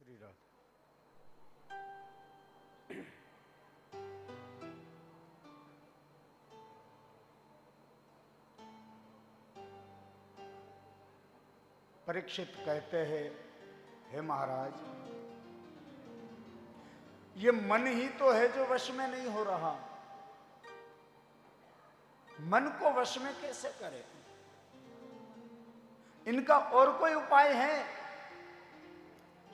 श्री राम। परीक्षित कहते हैं, हे महाराज, ये मन ही तो है जो वश में नहीं हो रहा, मन को वश में कैसे करें? इनका और कोई उपाय है?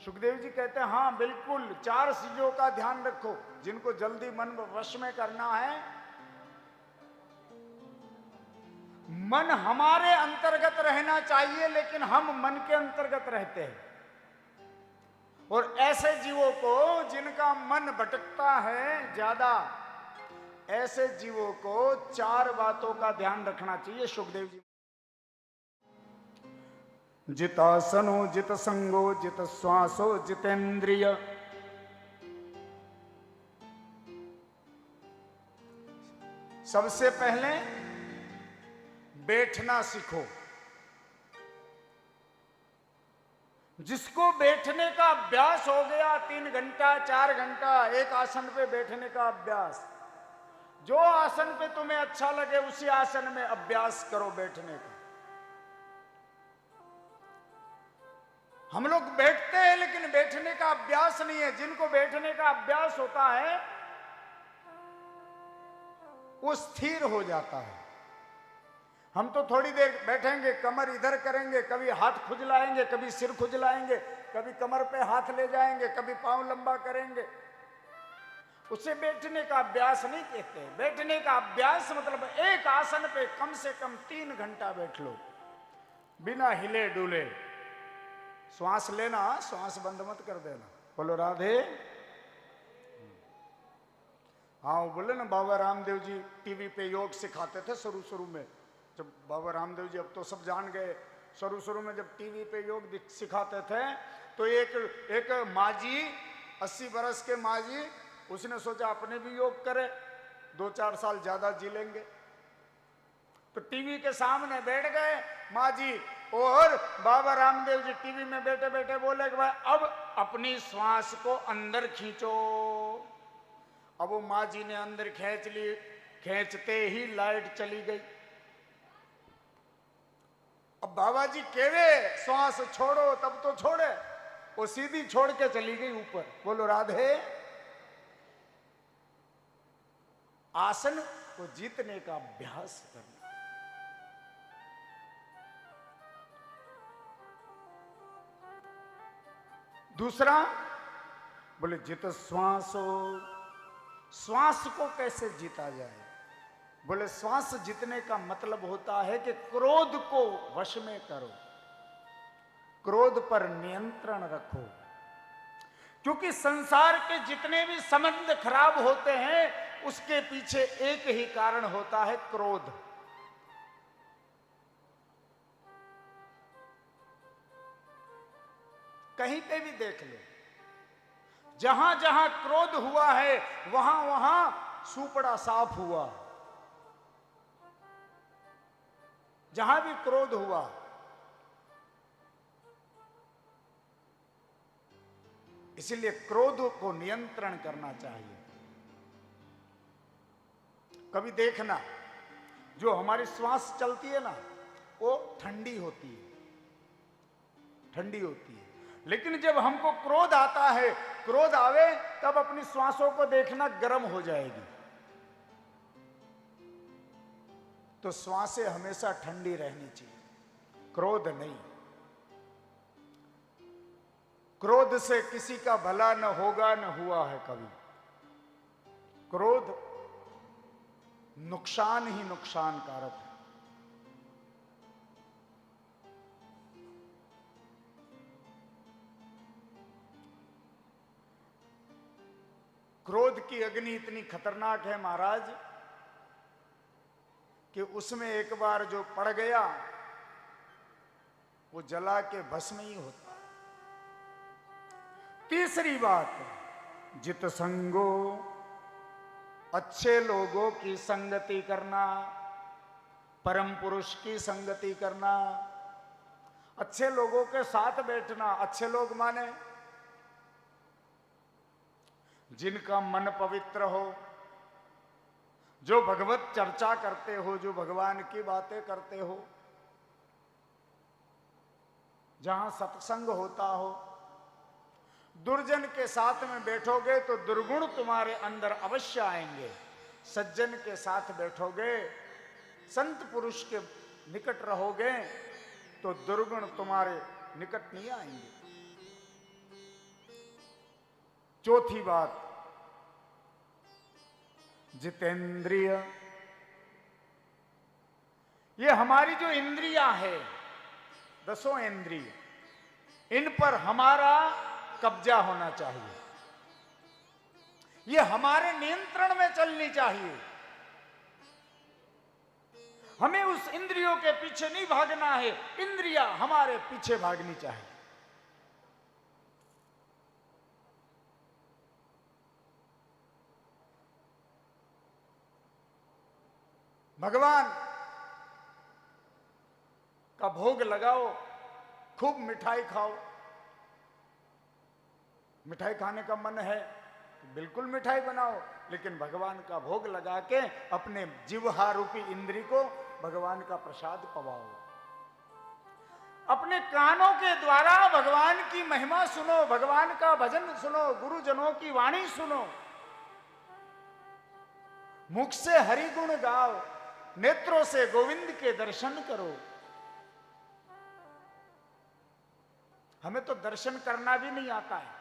सुखदेव जी कहते हैं, हाँ बिल्कुल, 4 चीजों का ध्यान रखो जिनको जल्दी मन वश में करना है। मन हमारे अंतर्गत रहना चाहिए, लेकिन हम मन के अंतर्गत रहते हैं। और ऐसे जीवों को जिनका मन भटकता है ज्यादा, ऐसे जीवों को 4 बातों का ध्यान रखना चाहिए। सुखदेव जी, जितासनो जित संगो जित श्वासो जितेंद्रिय। सबसे पहले बैठना सीखो। जिसको बैठने का अभ्यास हो गया, 3 घंटा 4 घंटा एक आसन पे बैठने का अभ्यास, जो आसन पे तुम्हें अच्छा लगे उसी आसन में अभ्यास करो बैठने का। हम लोग बैठते हैं लेकिन बैठने का अभ्यास नहीं है। जिनको बैठने का अभ्यास होता है वो स्थिर हो जाता है। हम तो थोड़ी देर बैठेंगे, कमर इधर करेंगे, कभी हाथ खुजलाएंगे, कभी सिर खुजलाएंगे, कभी कमर पे हाथ ले जाएंगे, कभी पांव लंबा करेंगे। उसे बैठने का अभ्यास नहीं कहते। बैठने का अभ्यास मतलब एक आसन पे कम से कम 3 घंटा बैठ लो बिना हिले डुले। श्वास लेना, श्वास बंद मत कर देना। बोलो राधे। हाँ, वो बोले ना बाबा रामदेव जी टीवी पे योग सिखाते थे शुरू शुरू में। जब बाबा रामदेव जी, अब तो सब जान गए, शुरू शुरू में जब टीवी पे योग सिखाते थे तो एक माँ जी, 80 बरस के माँ जी, उसने सोचा अपने भी योग करे, 2-4 साल ज्यादा जी लेंगे। तो टीवी के सामने बैठ गए माँ जी, और बाबा रामदेव जी टीवी में बैठे बैठे बोले कि भाई अब अपनी श्वास को अंदर खींचो। अब वो माँ जी ने अंदर खींच ली, खींचते ही लाइट चली गई। अब बाबा जी केवे श्वास छोड़ो, तब तो छोड़े, वो सीधी छोड़ के चली गई ऊपर। बोलो राधे। आसन को जीतने का अभ्यास करना। दूसरा बोले जित श्वासो, श्वास को कैसे जीता जाए? बोले श्वास जीतने का मतलब होता है कि क्रोध को वश में करो, क्रोध पर नियंत्रण रखो। क्योंकि संसार के जितने भी संबंध खराब होते हैं उसके पीछे एक ही कारण होता है, क्रोध। कहीं पे भी देख लो, जहां जहां क्रोध हुआ है वहां वहां सुपड़ा साफ हुआ। जहां भी क्रोध हुआ, इसलिए क्रोध को नियंत्रण करना चाहिए। कभी देखना, जो हमारी श्वास चलती है ना वो ठंडी होती है, ठंडी होती है। लेकिन जब हमको क्रोध आता है, क्रोध आवे तब अपनी श्वासों को देखना गर्म हो जाएगी। तो श्वासें हमेशा ठंडी रहनी चाहिए, क्रोध नहीं। क्रोध से किसी का भला न होगा, न हुआ है कभी। क्रोध नुकसान ही नुकसान कारक है। क्रोध की अग्नि इतनी खतरनाक है महाराज कि उसमें एक बार जो पड़ गया वो जला के भस्म ही होता है। तीसरी बात, जित संगो, अच्छे लोगों की संगति करना, परम पुरुष की संगति करना, अच्छे लोगों के साथ बैठना। अच्छे लोग माने जिनका मन पवित्र हो, जो भगवत चर्चा करते हो, जो भगवान की बातें करते हो, जहां सत्संग होता हो। दुर्जन के साथ में बैठोगे तो दुर्गुण तुम्हारे अंदर अवश्य आएंगे। सज्जन के साथ बैठोगे, संत पुरुष के निकट रहोगे तो दुर्गुण तुम्हारे निकट नहीं आएंगे। चौथी बात, जितेंद्रिय। ये हमारी जो इंद्रियां है, 10 इंद्रिय, इन पर हमारा कब्जा होना चाहिए। ये हमारे नियंत्रण में चलनी चाहिए। हमें उस इंद्रियों के पीछे नहीं भागना है, इंद्रियां हमारे पीछे भागनी चाहिए। भगवान का भोग लगाओ, खूब मिठाई खाओ। मिठाई खाने का मन है तो बिल्कुल मिठाई बनाओ, लेकिन भगवान का भोग लगा के अपने जिह्वा रूपी इंद्री को भगवान का प्रसाद पवाओ। अपने कानों के द्वारा भगवान की महिमा सुनो, भगवान का भजन सुनो, गुरुजनों की वाणी सुनो, मुख से हरि गुण गाओ, नेत्रों से गोविंद के दर्शन करो। हमें तो दर्शन करना भी नहीं आता है,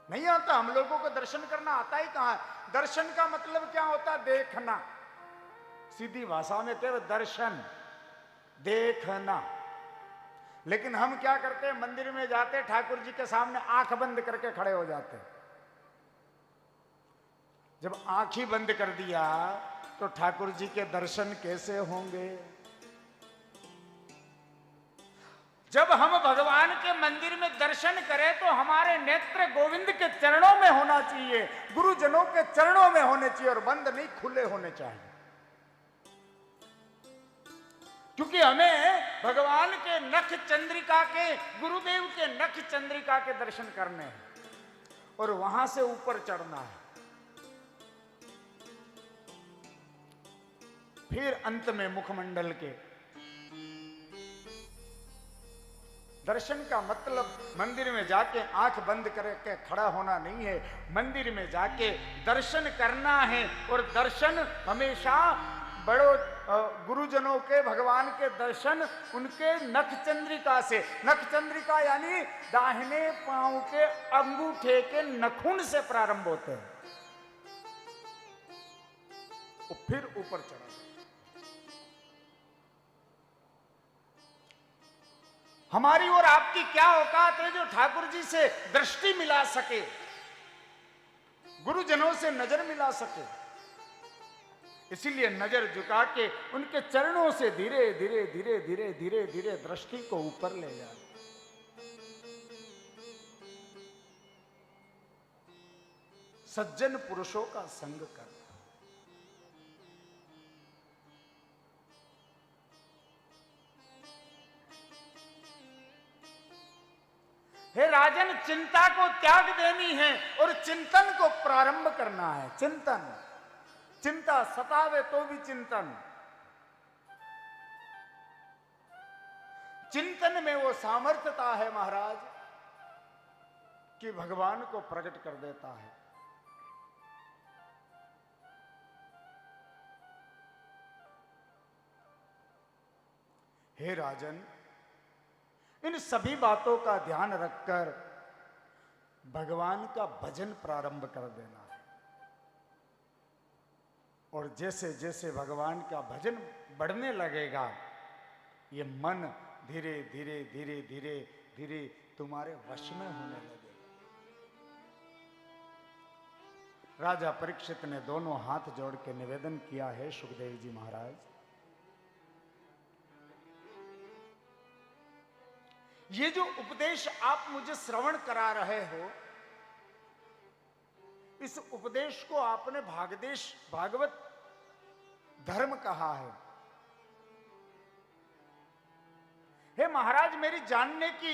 नहीं आता। हम लोगों को दर्शन करना आता ही कहां है। दर्शन का मतलब क्या होता है? देखना। सीधी भाषा में केवल दर्शन, देखना। लेकिन हम क्या करते हैं? मंदिर में जाते, ठाकुर जी के सामने आंख बंद करके खड़े हो जाते हैं। जब आंख ही बंद कर दिया तो ठाकुर जी के दर्शन कैसे होंगे? जब हम भगवान के मंदिर में दर्शन करें तो हमारे नेत्र गोविंद के चरणों में होना चाहिए, गुरुजनों के चरणों में होने चाहिए, और बंद नहीं, खुले होने चाहिए। क्योंकि हमें भगवान के नख चंद्रिका के, गुरुदेव के नख चंद्रिका के दर्शन करने हैं और वहां से ऊपर चढ़ना है। फिर अंत में मुखमंडल के दर्शन का मतलब मंदिर में जाके आंख बंद करके खड़ा होना नहीं है। मंदिर में जाके दर्शन करना है, और दर्शन हमेशा बड़ो गुरुजनों के, भगवान के दर्शन उनके नख चंद्रिका से। नख चंद्रिका यानी दाहिने पांव के अंगूठे के नखून से प्रारंभ होते हैं, और फिर ऊपर चढ़ा। हमारी और आपकी क्या औकात है जो ठाकुर जी से दृष्टि मिला सके, गुरुजनों से नजर मिला सके? इसीलिए नजर झुका के उनके चरणों से धीरे धीरे धीरे धीरे धीरे धीरे दृष्टि को ऊपर ले जाए। सज्जन पुरुषों का संग कर। हे राजन, चिंता को त्याग देनी है और चिंतन को प्रारंभ करना है। चिंतन, चिंता सतावे तो भी चिंतन। चिंतन में वो सामर्थ्यता है महाराज कि भगवान को प्रकट कर देता है। हे राजन, इन सभी बातों का ध्यान रखकर भगवान का भजन प्रारंभ कर देना है, और जैसे जैसे भगवान का भजन बढ़ने लगेगा, ये मन धीरे धीरे धीरे धीरे धीरे तुम्हारे वश में होने लगेगा। राजा परीक्षित ने दोनों हाथ जोड़ के निवेदन किया है, सुखदेव जी महाराज, ये जो उपदेश आप मुझे श्रवण करा रहे हो, इस उपदेश को आपने भागवत धर्म कहा है। हे महाराज, मेरी जानने की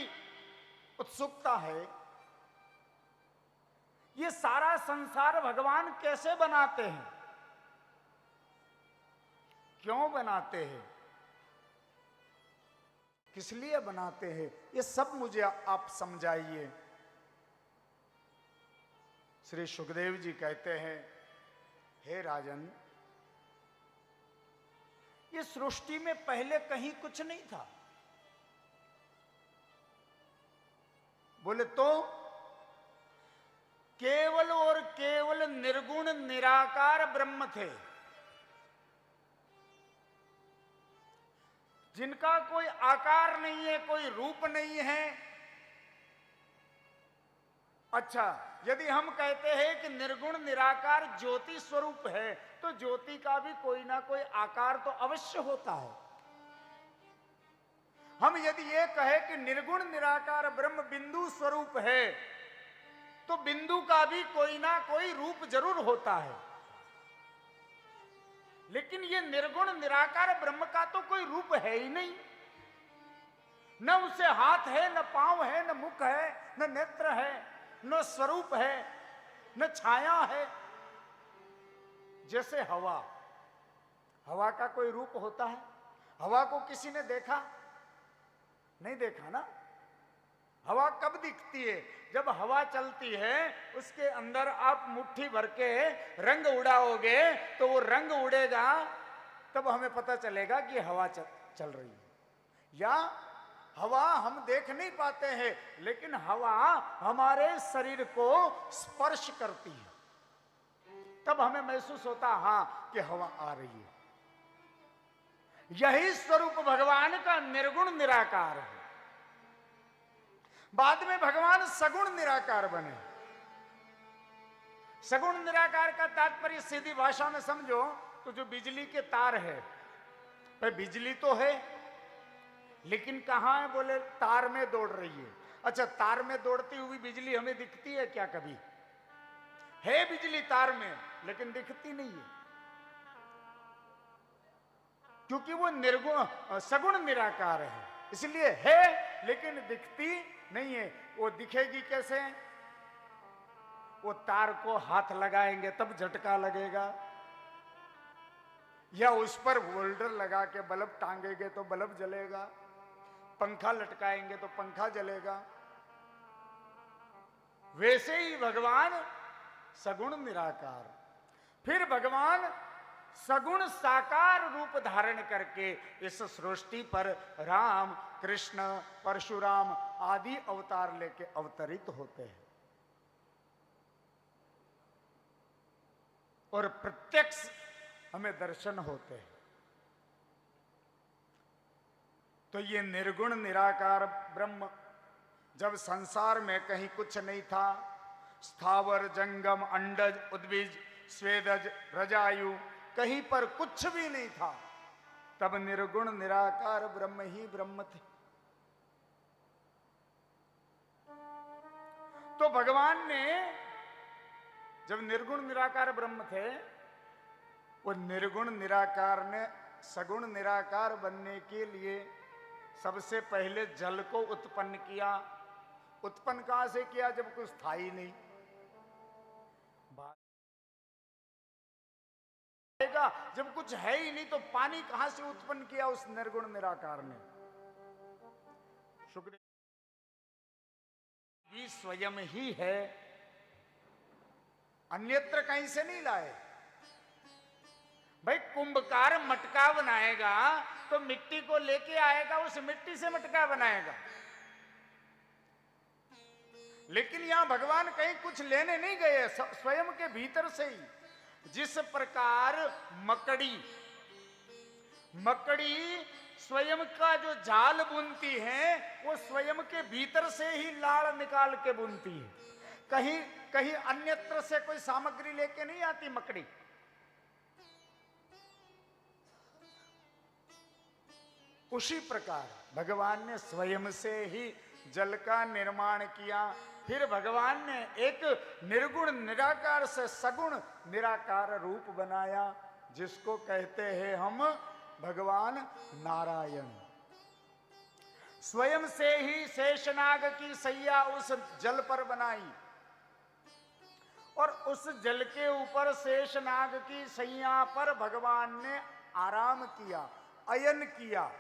उत्सुकता है, ये सारा संसार भगवान कैसे बनाते हैं, क्यों बनाते हैं, किस लिए बनाते हैं, ये सब मुझे आप समझाइए। श्री सुखदेव जी कहते हैं, हे राजन, ये सृष्टि में पहले कहीं कुछ नहीं था। बोले तो केवल और केवल निर्गुण निराकार ब्रह्म थे, जिनका कोई आकार नहीं है, कोई रूप नहीं है। अच्छा, यदि हम कहते हैं कि निर्गुण निराकार ज्योति स्वरूप है, तो ज्योति का भी कोई ना कोई आकार तो अवश्य होता है। हम यदि ये कहें कि निर्गुण निराकार ब्रह्म बिंदु स्वरूप है, तो बिंदु का भी कोई ना कोई रूप जरूर होता है। लेकिन ये निर्गुण निराकार ब्रह्म का तो कोई रूप है ही नहीं। न उसे हाथ है, न पांव है, न मुख है, न नेत्र है, न स्वरूप है, न छाया है। जैसे हवा, हवा का कोई रूप होता है? हवा को किसी ने देखा? नहीं देखा ना। हवा कब दिखती है? जब हवा चलती है, उसके अंदर आप मुट्ठी भर के रंग उड़ाओगे तो वो रंग उड़ेगा, तब हमें पता चलेगा कि हवा चल रही है। या हवा हम देख नहीं पाते हैं, लेकिन हवा हमारे शरीर को स्पर्श करती है, तब हमें महसूस होता हाँ कि हवा आ रही है। यही स्वरूप भगवान का निर्गुण निराकार है। बाद में भगवान सगुण निराकार बने। सगुण निराकार का तात्पर्य सीधी भाषा में समझो तो जो बिजली के तार है, भाई बिजली तो है लेकिन कहां है? बोले तार में दौड़ रही है। अच्छा, तार में दौड़ती हुई बिजली हमें दिखती है क्या कभी? है बिजली तार में, लेकिन दिखती नहीं है, क्योंकि वो निर्गुण सगुण निराकार है, इसलिए है लेकिन दिखती नहीं है। वो दिखेगी कैसे? वो तार को हाथ लगाएंगे तब झटका लगेगा, या उस पर होल्डर लगा के बल्ब टांगेंगे तो बल्ब जलेगा, पंखा लटकाएंगे तो पंखा जलेगा। वैसे ही भगवान सगुण निराकार, फिर भगवान सगुण साकार रूप धारण करके इस सृष्टि पर राम, कृष्ण, परशुराम आदि अवतार लेके अवतरित होते हैं और प्रत्यक्ष हमें दर्शन होते हैं। तो ये निर्गुण निराकार ब्रह्म जब संसार में कहीं कुछ नहीं था, स्थावर जंगम अंडज उद्भिज स्वेदज रजायु कहीं पर कुछ भी नहीं था, तब निर्गुण निराकार ब्रह्म ही ब्रह्म थे। तो भगवान ने जब निर्गुण निराकार ब्रह्म थे, वो निर्गुण निराकार ने सगुण निराकार बनने के लिए सबसे पहले जल को उत्पन्न किया। उत्पन्न कहां से किया? जब कुछ था ही नहीं। जब कुछ है ही नहीं तो पानी कहां से उत्पन्न किया उस निर्गुण निराकार ने? शुक्र भी स्वयं ही है, अन्यत्र कहीं से नहीं लाए। भाई कुंभकार मटका बनाएगा तो मिट्टी को लेके आएगा, उस मिट्टी से मटका बनाएगा, लेकिन यहां भगवान कहीं कुछ लेने नहीं गए, स्वयं के भीतर से ही। जिस प्रकार मकड़ी स्वयं का जो जाल बुनती है, वो स्वयं के भीतर से ही लाड़ निकाल के बुनती है, कहीं अन्यत्र से कोई सामग्री लेके नहीं आती मकड़ी। उसी प्रकार भगवान ने स्वयं से ही जल का निर्माण किया। फिर भगवान ने एक निर्गुण निराकार से सगुण निराकार रूप बनाया, जिसको कहते हैं हम भगवान नारायण। स्वयं से ही शेषनाग की सैया उस जल पर बनाई और उस जल के ऊपर शेषनाग की सैया पर भगवान ने आराम किया, अयन किया।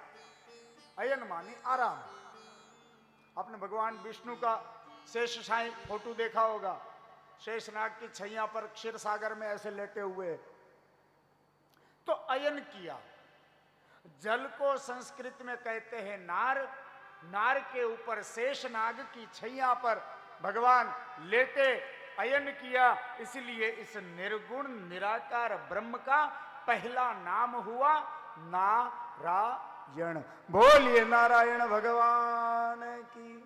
अयन मानी आराम। आपने भगवान विष्णु का शेषशायी फोटो देखा होगा, शेषनाग की छैया पर क्षीर सागर में ऐसे लेटे हुए, तो अयन किया। जल को संस्कृत में कहते हैं नार। नार के ऊपर शेषनाग की छैया पर भगवान लेटे अयन किया, इसलिए इस निर्गुण निराकार ब्रह्म का पहला नाम हुआ नारायण। बोलिए नारायण भगवान की।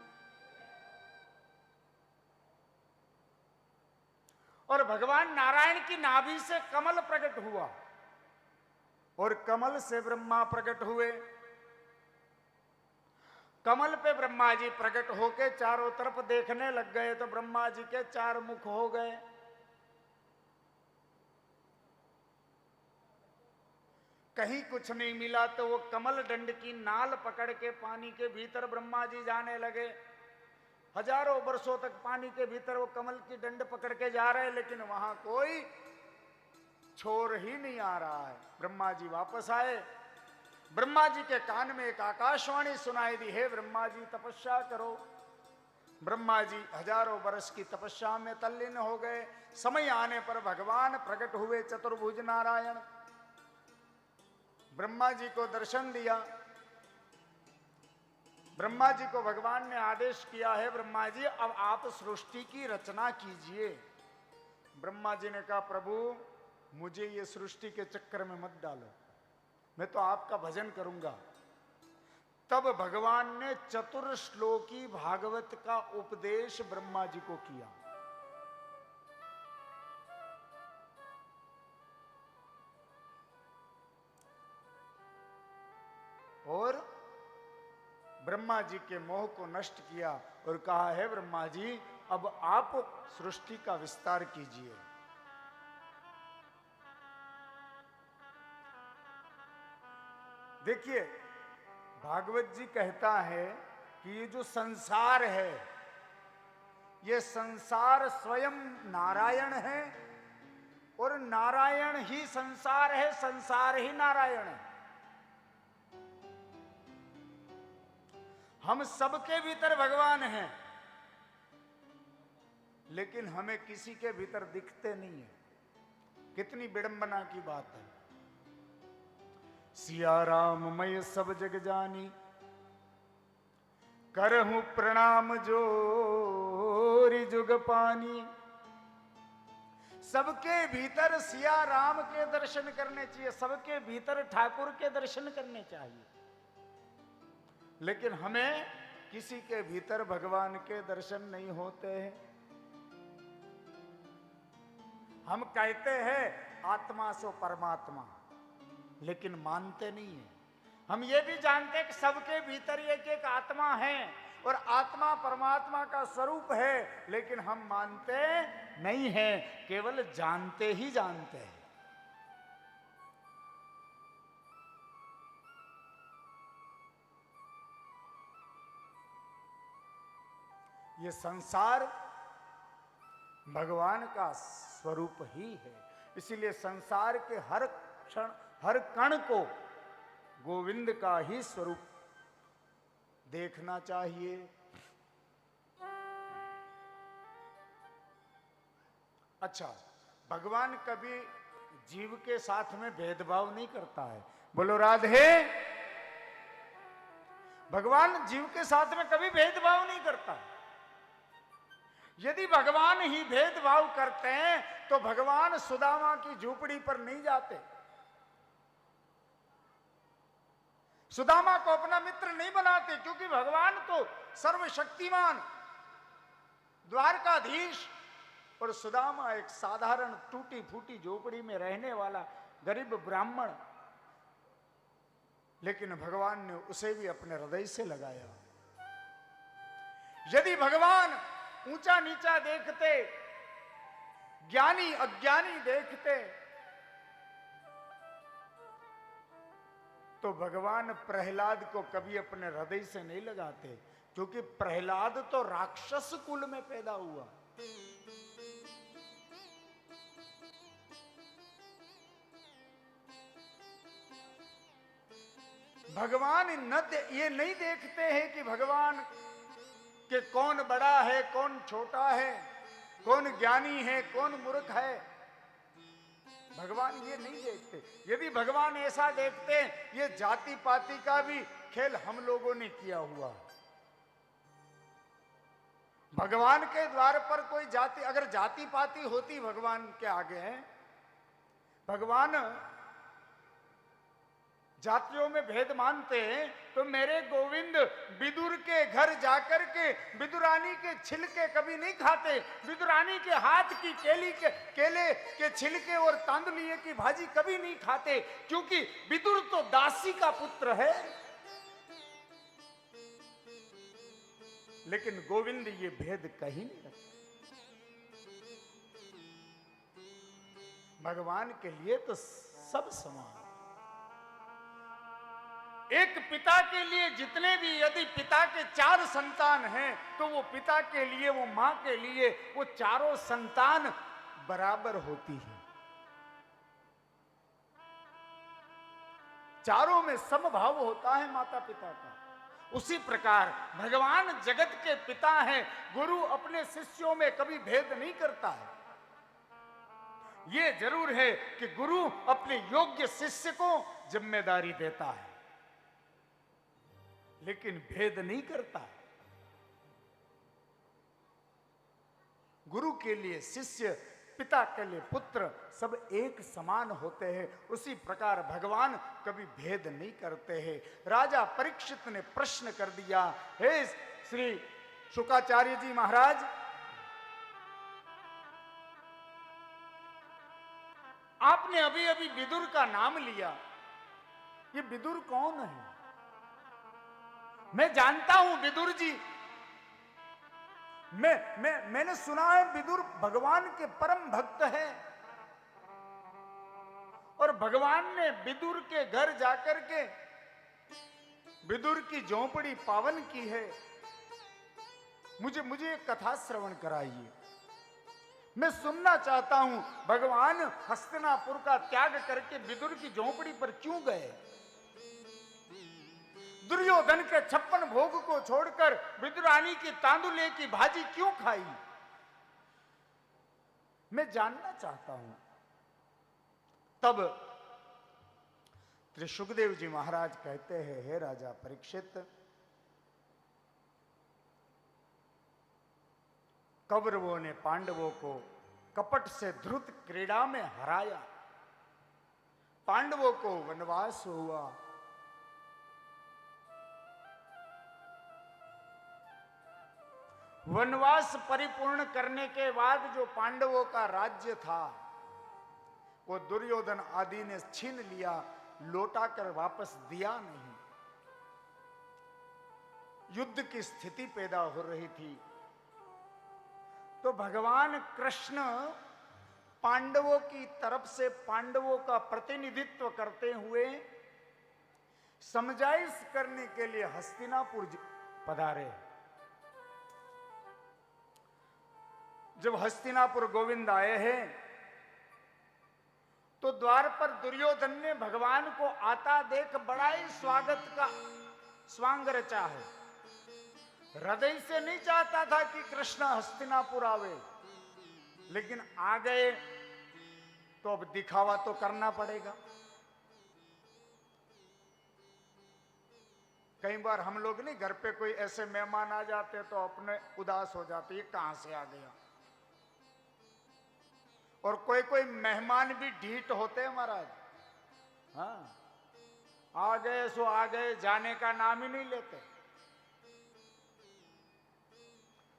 और भगवान नारायण की नाभि से कमल प्रकट हुआ और कमल से ब्रह्मा प्रकट हुए। कमल पे ब्रह्मा जी प्रकट होके चारों तरफ देखने लग गए तो ब्रह्मा जी के 4 मुख हो गए। कहीं कुछ नहीं मिला तो वो कमल दंड की नाल पकड़ के पानी के भीतर ब्रह्मा जी जाने लगे। हजारों वर्षों तक पानी के भीतर वो कमल की डंड पकड़ के जा रहे हैं, लेकिन वहां कोई छोर ही नहीं आ रहा है। ब्रह्मा जी वापस आए, ब्रह्मा जी के कान में एक आकाशवाणी सुनाई दी, हे ब्रह्मा जी तपस्या करो। ब्रह्मा जी हजारों वर्ष की तपस्या में तल्लीन हो गए। समय आने पर भगवान प्रकट हुए, चतुर्भुज नारायण। ब्रह्मा जी को दर्शन दिया। ब्रह्मा जी को भगवान ने आदेश किया है, ब्रह्मा जी अब आप सृष्टि की रचना कीजिए। ब्रह्मा जी ने कहा, प्रभु मुझे ये सृष्टि के चक्कर में मत डालो, मैं तो आपका भजन करूंगा। तब भगवान ने चतुर्श्लोकी भागवत का उपदेश ब्रह्मा जी को किया। और ब्रह्मा जी के मोह को नष्ट किया और कहा, है ब्रह्मा जी अब आप सृष्टि का विस्तार कीजिए। देखिए भागवत जी कहता है कि ये जो संसार है, ये संसार स्वयं नारायण है और नारायण ही संसार है, संसार ही नारायण है। हम सबके भीतर भगवान हैं, लेकिन हमें किसी के भीतर दिखते नहीं है। कितनी विडंबना की बात है। सिया राम मैं सब जग जानी, करहूं प्रणाम जोरी जुग पानी। सबके भीतर सिया राम के दर्शन करने चाहिए, सबके भीतर ठाकुर के दर्शन करने चाहिए, लेकिन हमें किसी के भीतर भगवान के दर्शन नहीं होते हैं। हम कहते हैं आत्मा सो परमात्मा, लेकिन मानते नहीं है। हम ये भी जानते हैं कि सबके भीतर एक एक आत्मा है और आत्मा परमात्मा का स्वरूप है, लेकिन हम मानते नहीं हैं, केवल जानते ही जानते हैं। ये संसार भगवान का स्वरूप ही है, इसीलिए संसार के हर क्षण हर कण को गोविंद का ही स्वरूप देखना चाहिए। अच्छा, भगवान कभी जीव के साथ में भेदभाव नहीं करता है। बोलो राधे। भगवान जीव के साथ में कभी भेदभाव नहीं करता। यदि भगवान ही भेदभाव करते हैं तो भगवान सुदामा की झूपड़ी पर नहीं जाते, सुदामा को अपना मित्र नहीं बनाते, क्योंकि भगवान तो सर्वशक्तिमान द्वारकाधीश और सुदामा एक साधारण टूटी फूटी झोपड़ी में रहने वाला गरीब ब्राह्मण, लेकिन भगवान ने उसे भी अपने हृदय से लगाया। यदि भगवान ऊंचा नीचा देखते, ज्ञानी अज्ञानी देखते, तो भगवान प्रहलाद को कभी अपने हृदय से नहीं लगाते, क्योंकि प्रहलाद तो राक्षस कुल में पैदा हुआ। भगवान ये नहीं देखते हैं कि भगवान के कौन बड़ा है, कौन छोटा है, कौन ज्ञानी है, कौन मूर्ख है। भगवान ये नहीं देखते। यदि भगवान ऐसा देखते, ये जाति पाति का भी खेल हम लोगों ने किया हुआ। भगवान के द्वार पर कोई जाति, अगर जाति पाति होती भगवान के आगे, भगवान जातियों में भेद मानते हैं, तो मेरे गोविंद विदुर के घर जाकर के विदुरानी के छिलके कभी नहीं खाते, विदुरानी के हाथ की केले के छिलके और तांदुलिये की भाजी कभी नहीं खाते, क्योंकि विदुर तो दासी का पुत्र है। लेकिन गोविंद ये भेद कहीं नहीं रखते। भगवान के लिए तो सब समान। एक पिता के लिए जितने भी, यदि पिता के 4 संतान हैं, तो वो पिता के लिए, वो मां के लिए, वो चारों संतान बराबर होती है। चारों में समभाव होता है माता पिता का। उसी प्रकार भगवान जगत के पिता हैं। गुरु अपने शिष्यों में कभी भेद नहीं करता है। यह जरूर है कि गुरु अपने योग्य शिष्य को जिम्मेदारी देता है, लेकिन भेद नहीं करता है। गुरु के लिए शिष्य, पिता के लिए पुत्र सब एक समान होते हैं। उसी प्रकार भगवान कभी भेद नहीं करते हैं। राजा परीक्षित ने प्रश्न कर दिया, हे श्री शुकाचार्य जी महाराज, आपने अभी अभी विदुर का नाम लिया, ये विदुर कौन है? मैं जानता हूं विदुर जी, मैंने सुना है विदुर भगवान के परम भक्त है, और भगवान ने विदुर के घर जाकर के विदुर की झोंपड़ी पावन की है। मुझे एक कथा श्रवण कराइए, मैं सुनना चाहता हूं भगवान हस्तिनापुर का त्याग करके विदुर की झोंपड़ी पर क्यों गए? दुर्योधन के 56 भोग को छोड़कर विदुरानी की तांदुले की भाजी क्यों खाई? मैं जानना चाहता हूं। तब श्री सुखदेव जी महाराज कहते हैं, हे राजा परीक्षित, कौरवों ने पांडवों को कपट से धृत क्रीड़ा में हराया, पांडवों को वनवास हुआ। वनवास परिपूर्ण करने के बाद जो पांडवों का राज्य था वो दुर्योधन आदि ने छीन लिया, लौटाकर वापस दिया नहीं। युद्ध की स्थिति पैदा हो रही थी, तो भगवान कृष्ण पांडवों की तरफ से पांडवों का प्रतिनिधित्व करते हुए समझाइश करने के लिए हस्तिनापुर पधारे। जब हस्तिनापुर गोविंद आए हैं तो द्वार पर दुर्योधन ने भगवान को आता देख बड़ा ही स्वागत का स्वांग रचा है। हृदय से नहीं चाहता था कि कृष्ण हस्तिनापुर आवे, लेकिन आ गए तो अब दिखावा तो करना पड़ेगा। कई बार हम लोग नहीं, घर पे कोई ऐसे मेहमान आ जाते तो अपने उदास हो जाते, ये कहां से आ गया। और कोई कोई मेहमान भी ढीठ होते हैं महाराज। हाँ, आ गए सो आ गए, जाने का नाम ही नहीं लेते।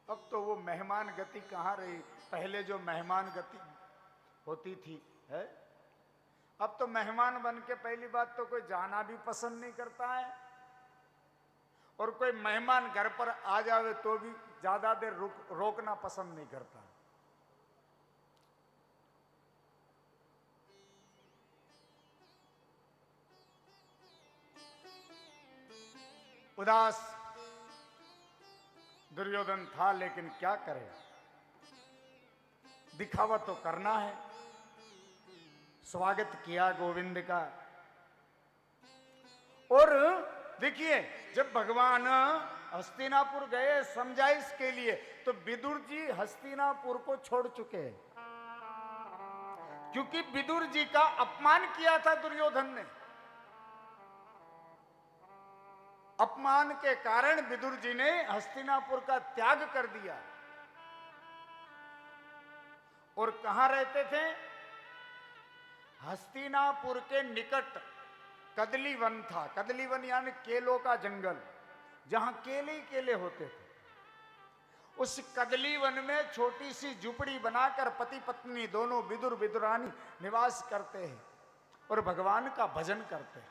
अब तो वो मेहमान गति कहाँ रही? पहले जो मेहमान गति होती थी है, अब तो मेहमान बन के पहली बात तो कोई जाना भी पसंद नहीं करता है, और कोई मेहमान घर पर आ जावे तो भी ज्यादा देर रोकना पसंद नहीं करता। उदास दुर्योधन था, लेकिन क्या करे, दिखावा तो करना है। स्वागत किया गोविंद का। और देखिए, जब भगवान हस्तिनापुर गए समझाइश के लिए, तो विदुर जी हस्तिनापुर को छोड़ चुके हैं, क्योंकि विदुर जी का अपमान किया था दुर्योधन ने। अपमान के कारण विदुर जी ने हस्तिनापुर का त्याग कर दिया। और कहां रहते थे? हस्तिनापुर के निकट कदली वन था। कदली वन यानी केलों का जंगल, जहां केले ही केले होते थे। उस कदली वन में छोटी सी झुपड़ी बनाकर पति पत्नी दोनों विदुर विदुरानी निवास करते हैं और भगवान का भजन करते हैं।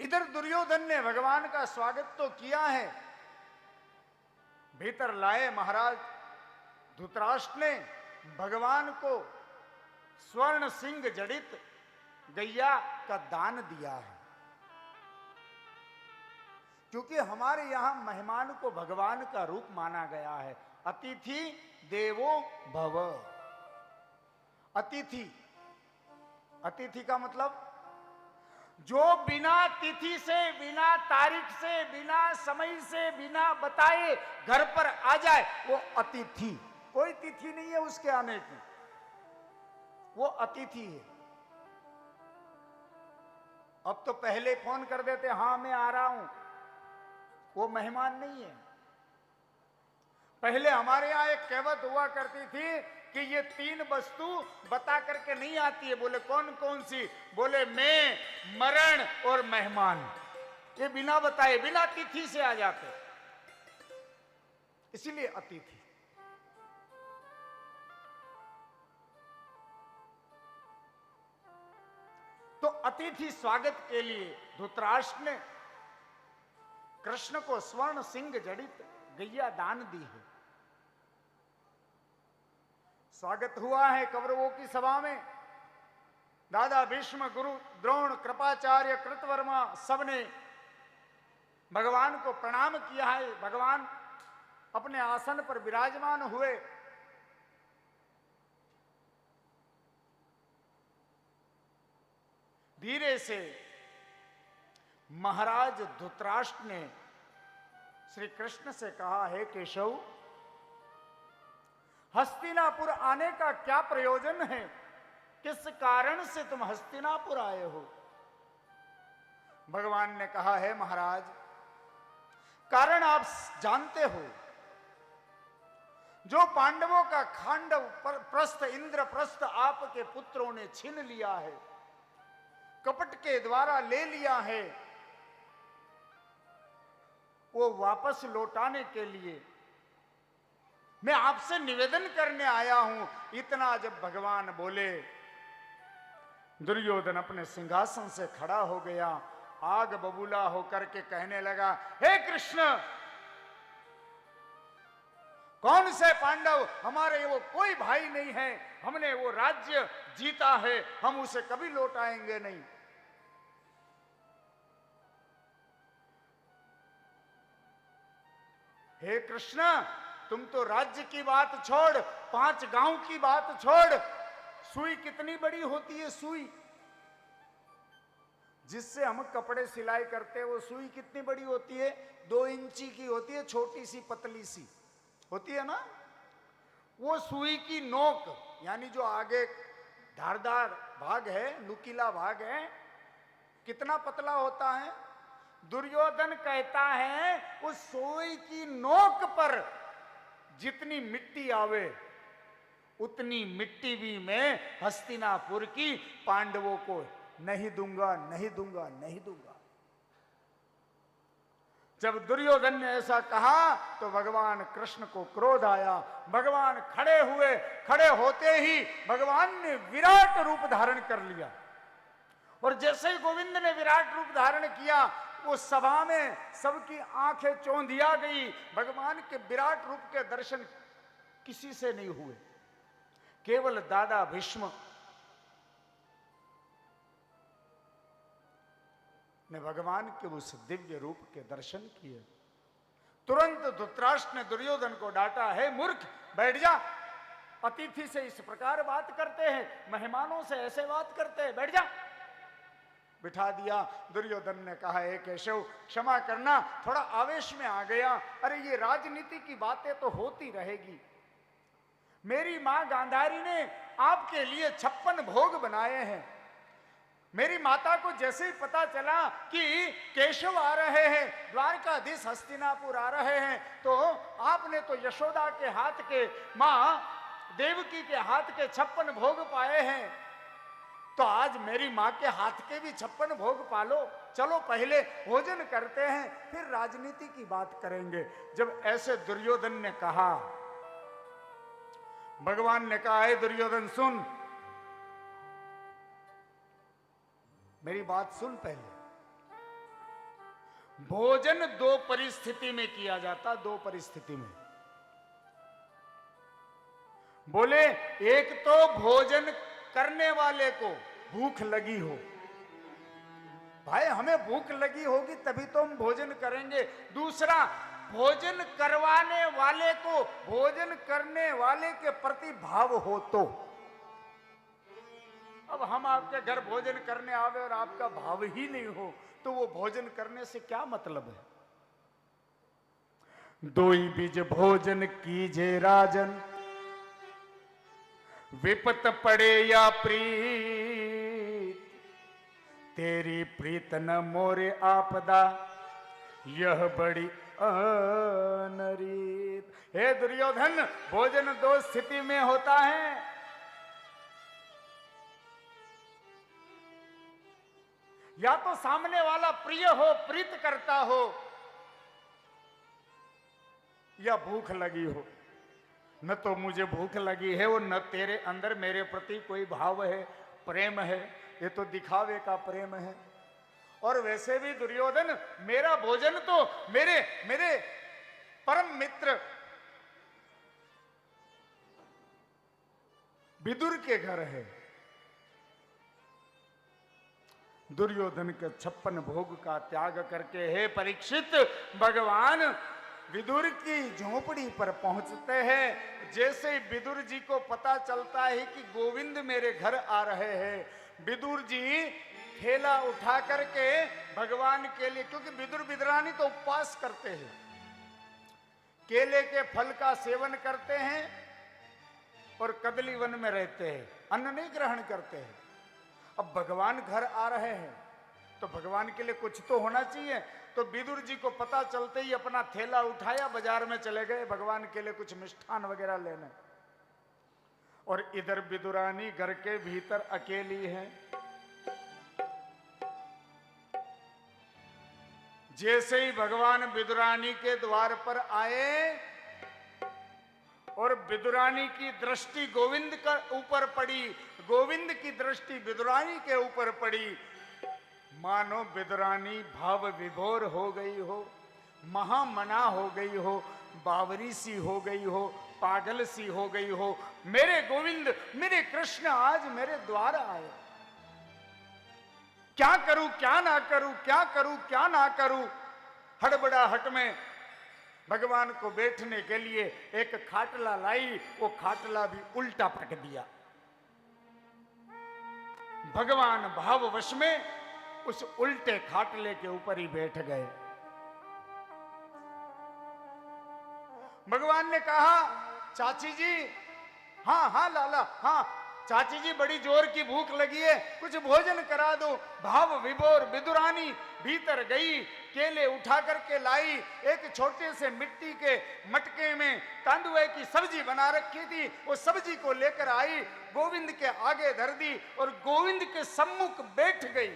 इधर दुर्योधन ने भगवान का स्वागत तो किया है, भीतर लाए महाराज धृतराष्ट्र ने भगवान को स्वर्ण सिंह जड़ित गैया का दान दिया है। क्योंकि हमारे यहां मेहमान को भगवान का रूप माना गया है। अतिथि देवो भव। अतिथि, अतिथि का मतलब जो बिना तिथि से, बिना तारीख से, बिना समय से, बिना बताए घर पर आ जाए, वो अतिथि। कोई तिथि नहीं है उसके आने की, वो अतिथि है। अब तो पहले फोन कर देते, हां मैं आ रहा हूं, वो मेहमान नहीं है। पहले हमारे यहां एक कहावत हुआ करती थी कि ये 3 वस्तु बता करके नहीं आती है। बोले कौन कौन सी? बोले मैं, मरण और मेहमान। ये बिना बताए, बिना तिथि से आ जाते, इसीलिए अतिथि। तो अतिथि स्वागत के लिए धृतराष्ट्र ने कृष्ण को स्वर्ण सिंह जड़ित गैया दान दी है। स्वागत हुआ है कौरवों की सभा में। दादा भीष्म, गुरु द्रोण, कृपाचार्य, कृतवर्मा सबने भगवान को प्रणाम किया है। भगवान अपने आसन पर विराजमान हुए। धीरे से महाराज धृतराष्ट्र ने श्री कृष्ण से कहा, है केशव, हस्तिनापुर आने का क्या प्रयोजन है? किस कारण से तुम हस्तिनापुर आए हो? भगवान ने कहा, है महाराज, कारण आप जानते हो। जो पांडवों का खांडव प्रस्थ, इंद्रप्रस्थ आपके पुत्रों ने छीन लिया है, कपट के द्वारा ले लिया है, वो वापस लौटाने के लिए मैं आपसे निवेदन करने आया हूं। इतना जब भगवान बोले, दुर्योधन अपने सिंहासन से खड़ा हो गया, आग बबूला होकर के कहने लगा, हे कृष्ण, कौन से पांडव? हमारे वो कोई भाई नहीं है। हमने वो राज्य जीता है, हम उसे कभी लौटाएंगे नहीं। हे कृष्ण, तुम तो राज्य की बात छोड़, 5 गांव की बात छोड़, सुई कितनी बड़ी होती है? सुई जिससे हम कपड़े सिलाई करते हैं, वो सुई कितनी बड़ी होती है? 2 इंची की होती है, छोटी सी पतली सी होती है ना। वो सुई की नोक, यानी जो आगे धारदार भाग है, नुकीला भाग है, कितना पतला होता है? दुर्योधन कहता है उस सुई की नोक पर जितनी मिट्टी आवे, उतनी मिट्टी भी मैं हस्तिनापुर की पांडवों को नहीं दूंगा, नहीं दूंगा, नहीं दूंगा। जब दुर्योधन ने ऐसा कहा तो भगवान कृष्ण को क्रोध आया। भगवान खड़े हुए, खड़े होते ही भगवान ने विराट रूप धारण कर लिया। और जैसे ही गोविंद ने विराट रूप धारण किया, वो सभा में सबकी आंखें चौंधिया गई। भगवान के विराट रूप के दर्शन किसी से नहीं हुए, केवल दादा भीष्म ने भगवान के उस दिव्य रूप के दर्शन किए। तुरंत धृतराष्ट्र ने दुर्योधन को डांटा, है मूर्ख, बैठ जा। अतिथि से इस प्रकार बात करते हैं, मेहमानों से ऐसे बात करते हैं, बैठ जा। बिठा दिया। दुर्योधन ने कहा, है केशव, क्षमा करना, थोड़ा आवेश में आ गया। अरे ये राजनीति की बातें तो होती रहेगी। मेरी मां गांधारी ने आपके लिए 56 भोग बनाए हैं। मेरी माता को जैसे ही पता चला कि केशव आ रहे हैं, द्वारकाधीश हस्तिनापुर आ रहे हैं, तो आपने तो यशोदा के हाथ के, मां देवकी के हाथ के 56 भोग पाए हैं, तो आज मेरी मां के हाथ के भी 56 भोग पालो। चलो पहले भोजन करते हैं, फिर राजनीति की बात करेंगे। जब ऐसे दुर्योधन ने कहा, भगवान ने कहा, है दुर्योधन सुन, मेरी बात सुन पहले। भोजन 2 परिस्थिति में किया जाता, 2 परिस्थिति में। बोले, एक तो भोजन करने वाले को भूख लगी हो, भाई हमें भूख लगी होगी तभी तो हम भोजन करेंगे। दूसरा, भोजन करवाने वाले को भोजन करने वाले के प्रति भाव हो तो। अब हम आपके घर भोजन करने आवे और आपका भाव ही नहीं हो तो वो भोजन करने से क्या मतलब है? दोई बीज भोजन कीजे राजन, विपत पड़े या प्रीत, तेरी प्रीत न मोरे आपदा, यह बड़ी अनरीत। हे दुर्योधन, भोजन दो स्थिति में होता है। या तो सामने वाला प्रिय हो, प्रीत करता हो, या भूख लगी हो। न तो मुझे भूख लगी है और न तेरे अंदर मेरे प्रति कोई भाव है, प्रेम है। ये तो दिखावे का प्रेम है। और वैसे भी दुर्योधन, मेरा भोजन तो मेरे परम मित्र विदुर के घर है। दुर्योधन के 56 भोग का त्याग करके, हे परीक्षित, भगवान विदुर की झोपड़ी पर पहुंचते हैं। जैसे ही विदुर जी को पता चलता है कि गोविंद मेरे घर आ रहे हैं, विदुर जी थैला उठा करके भगवान के लिए, क्योंकि विदुर विदुरानी तो उपवास करते हैं, केले के फल का सेवन करते हैं और कदली वन में रहते हैं, अन्न नहीं ग्रहण करते हैं। अब भगवान घर आ रहे हैं तो भगवान के लिए कुछ तो होना चाहिए। तो विदुर जी को पता चलते ही अपना थैला उठाया, बाजार में चले गए भगवान के लिए कुछ मिष्ठान वगैरह लेने। और इधर विदुरानी घर के भीतर अकेली है। जैसे ही भगवान विदुरानी के द्वार पर आए और विदुरानी की दृष्टि गोविंद के ऊपर पड़ी, गोविंद की दृष्टि विदुरानी के ऊपर पड़ी, मानो विदुरानी भाव विभोर हो गई हो, महामना हो गई हो, बावरी सी हो गई हो, पागल सी हो गई हो। मेरे गोविंद, मेरे कृष्ण आज मेरे द्वार आए, क्या करूं क्या ना करूं, क्या करूं क्या ना करूं। हड़बड़ाहट में भगवान को बैठने के लिए एक खाटला लाई, वो खाटला भी उल्टा पटक दिया। भगवान भाववश में उस उल्टे खाटले के ऊपर ही बैठ गए। भगवान ने कहा, चाची जी, हाँ हाँ लाला, हाँ चाची जी, बड़ी जोर की भूख लगी है, कुछ भोजन करा दो। भाव विभोर विदुरानी भीतर गई, केले उठा करके लाई, एक छोटे से मिट्टी के मटके में तांदुए की सब्जी बना रखी थी, वो सब्जी को लेकर आई, गोविंद के आगे धर दी और गोविंद के सम्मुख बैठ गई।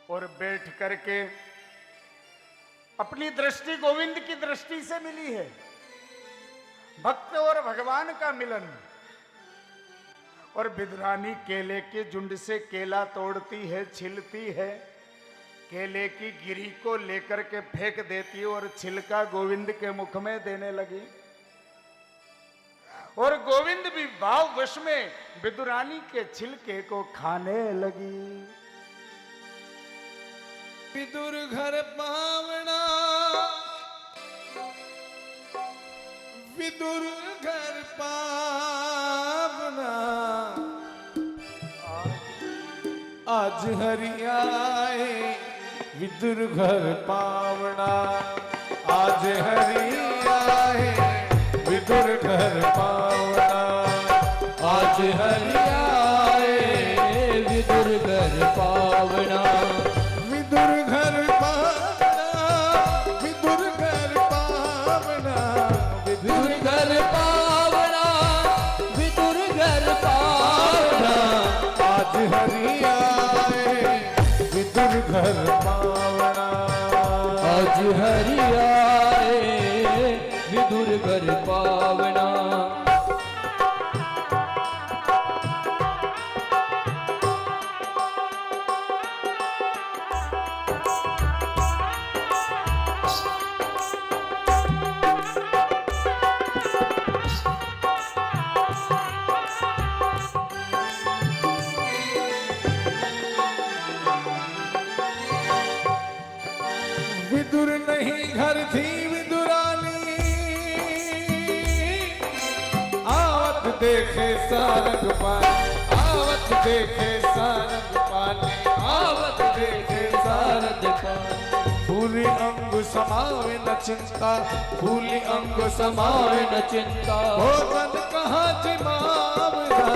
और बैठ करके अपनी दृष्टि गोविंद की दृष्टि से मिली है। भक्त और भगवान का मिलन। और विदुरानी केले के झुंड से केला तोड़ती है, छिलती है, केले की गिरी को लेकर के फेंक देती है और छिलका गोविंद के मुख में देने लगी। और गोविंद भी भाववश में विदुरानी के छिलके को खाने लगी। विदुर घर पावना, विदुर घर पावना, आज हरि आए विदुर घर पावना, आज हरि आए विदुर घर पावना, आज हरि आए विदुर घर पावना, विदुर घर पावना, विदुर घर पावना, विदुर घर पावना, विदुर घर पावना, आज हरि आए विदुर घर पावना, आज हरि आए विदुर घर पावना। विदुर नहीं घर थी विदुरानी, आवत देखे सारंग पानी, आवत देखे सारंग पानी, आवत देखे सारंग पानी। फूली अंग समावे न चिंता, फूली अंग समावे न चिंता, भोजन कहाँ जिमावना,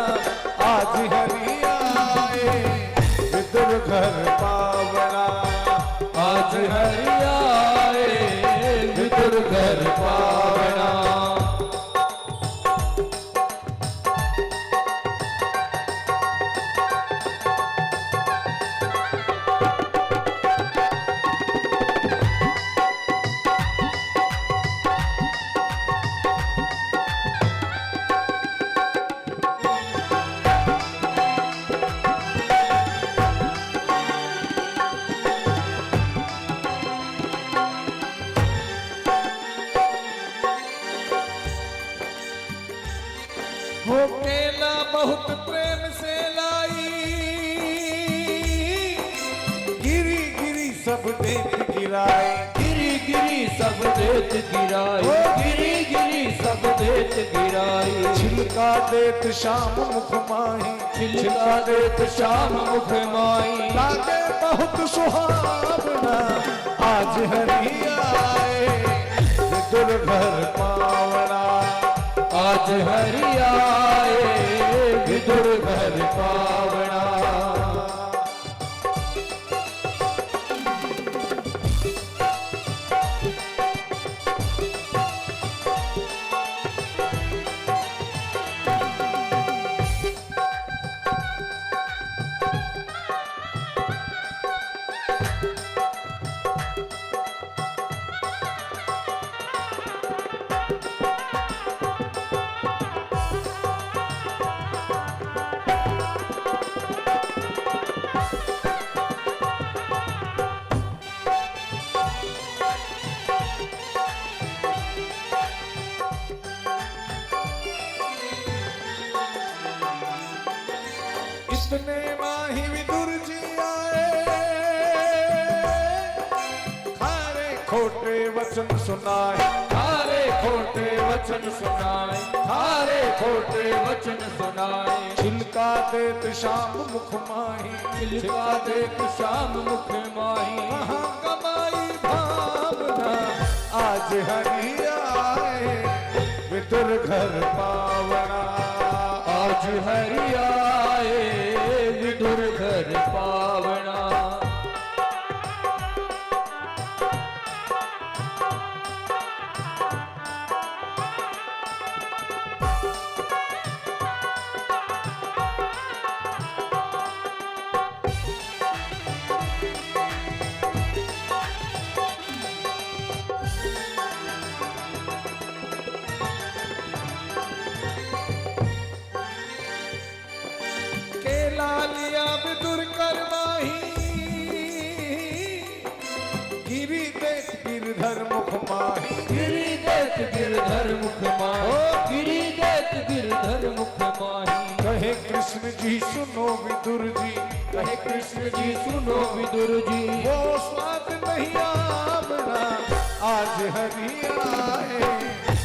आज हरि आए विदुर घर पावना, आज हरि आए विदुर घर पावना। हो केला बहुत प्रेम से लाई, गिरी गिरी सब देख गिराए, गिरी गिरी सब देत गिराई, गिरी गिरी सब देत गिराई। छिलका देत शाम मुख माही, छिलका देत शाम मुख माई, लागे बहुत सुहावना, आज हरि आए विदुर घर पावना, आज हरि आए विदुर घर पावना। इतने माही विदुर जी आए, खारे खोटे वचन सुनाए, थारे खोटे वचन सुनाए, थारे खोटे वचन सुनाए। छिलका देत शाम मुख माही, छिलका देत शाम मुख माही, वहाँ कमाई भावना, आज हरि आए विदुर घर पावना, आज हरि आए विदुर घर पावना। केला लिया विदुर कर माही, गिरी देख गिरधर मुख माही, गिरी देत गिरधर मुख माही, गिरी देत गिरधर मुख माही। कहे कृष्ण जी सुनो विदुर जी, कहे कृष्ण जी सुनो विदुर जी, वो स्वाद नहीं आवना, आज हरि आए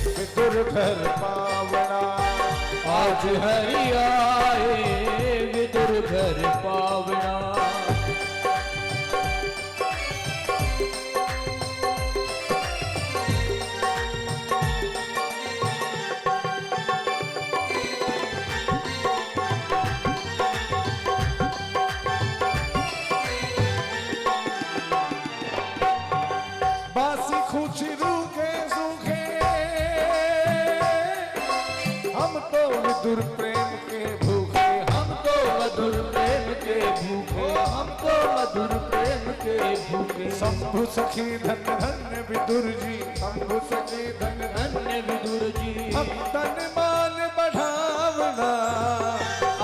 विदुर घर पावना, आज हरि आए विदुर घर पावना। बासी खूची रूखे सूखे, हम तो विदुर प्रेम के भूखे, हम तो मधुर प्रेम के भूखे, हम तो मधुर प्रेम के भूखे। शंभु सखी धन धन्य विदुर जी, शंभु सखी धन धन्य विदुर जी, हम तन मान बढ़ावना,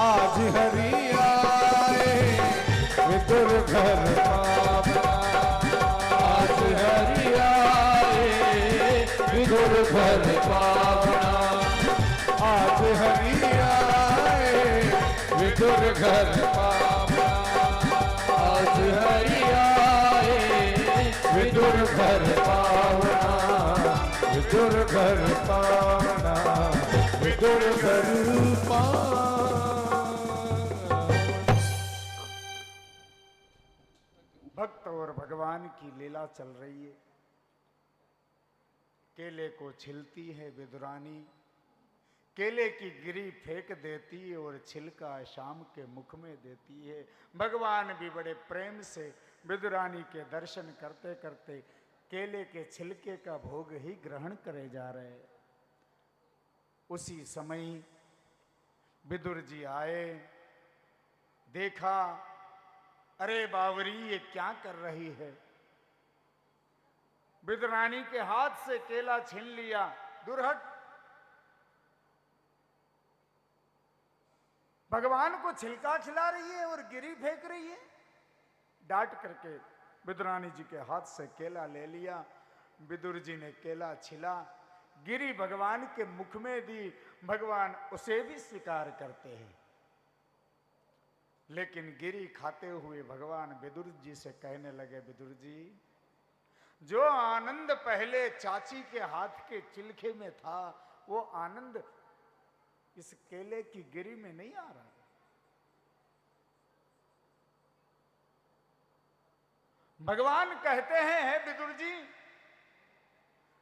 आज हरि आए विदुर घर पावना, आज हरि आए विदुर घर पावना। आज हरि आए विदुर घर पावना, आज हरि आए विदुर घर पावना, विदुर घर पावना, विदुर दुर्धर पार। भक्त और भगवान की लीला चल रही है। केले को छिलती है विदुरानी, केले की गिरी फेंक देती है और छिलका शाम के मुख में देती है। भगवान भी बड़े प्रेम से विदुरानी के दर्शन करते करते केले के छिलके का भोग ही ग्रहण करे जा रहे हैं। उसी समय विदुर जी आए, देखा, अरे बावरी ये क्या कर रही है। विदुरानी के हाथ से केला छीन लिया, दुर्हट, भगवान को छिलका खिला रही है और गिरी फेंक रही है। डांट करके विदुरानी जी के हाथ से केला ले लिया। विदुर जी ने केला छिला, गिरी भगवान के मुख में दी। भगवान उसे भी स्वीकार करते हैं, लेकिन गिरी खाते हुए भगवान विदुर जी से कहने लगे, विदुर जी, जो आनंद पहले चाची के हाथ के चिलखे में था, वो आनंद इस केले की गिरी में नहीं आ रहा। भगवान कहते हैं, विदुर जी,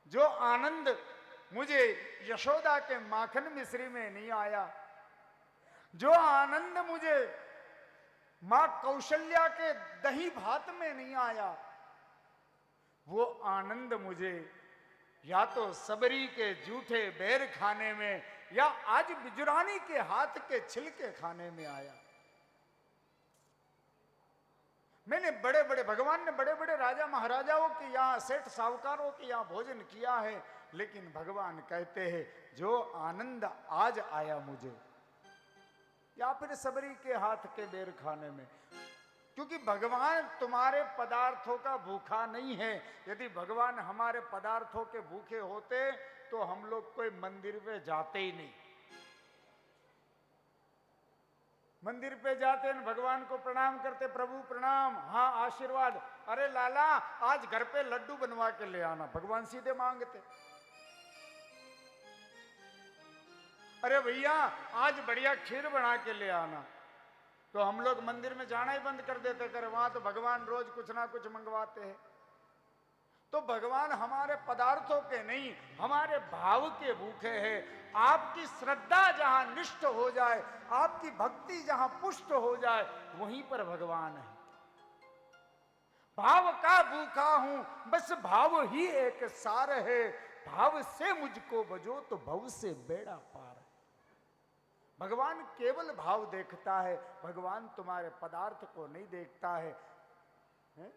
जो आनंद मुझे यशोदा के माखन मिश्री में नहीं आया, जो आनंद मुझे मां कौशल्या के दही भात में नहीं आया, वो आनंद मुझे या तो सबरी के जूठे बेर खाने में या आज विदुरानी के हाथ के छिलके खाने में आया। मैंने बड़े बड़े, भगवान ने बड़े बड़े राजा महाराजाओं के यहाँ, सेठ साहूकारों के यहाँ भोजन किया है, लेकिन भगवान कहते हैं जो आनंद आज आया मुझे, या फिर सबरी के हाथ के बेर खाने में, क्योंकि भगवान तुम्हारे पदार्थों का भूखा नहीं है। यदि भगवान हमारे पदार्थों के भूखे होते तो हम लोग कोई मंदिर में जाते ही नहीं। मंदिर पे जाते हैं, भगवान को प्रणाम करते, प्रभु प्रणाम, हाँ आशीर्वाद, अरे लाला आज घर पे लड्डू बनवा के ले आना, भगवान सीधे मांगते। अरे भैया आज बढ़िया खीर बना के ले आना, तो हम लोग मंदिर में जाना ही बंद कर देते, कर वहां तो भगवान रोज कुछ ना कुछ मंगवाते हैं। तो भगवान हमारे पदार्थों के नहीं, हमारे भाव के भूखे हैं। आपकी श्रद्धा जहां निष्ठ हो जाए, आपकी भक्ति जहां पुष्ट हो जाए, वहीं पर भगवान है। भाव का भूखा हूं, बस भाव ही एक सार है, भाव से मुझको बजो तो भव से बेड़ा पार। भगवान केवल भाव देखता है, भगवान तुम्हारे पदार्थ को नहीं देखता है, है?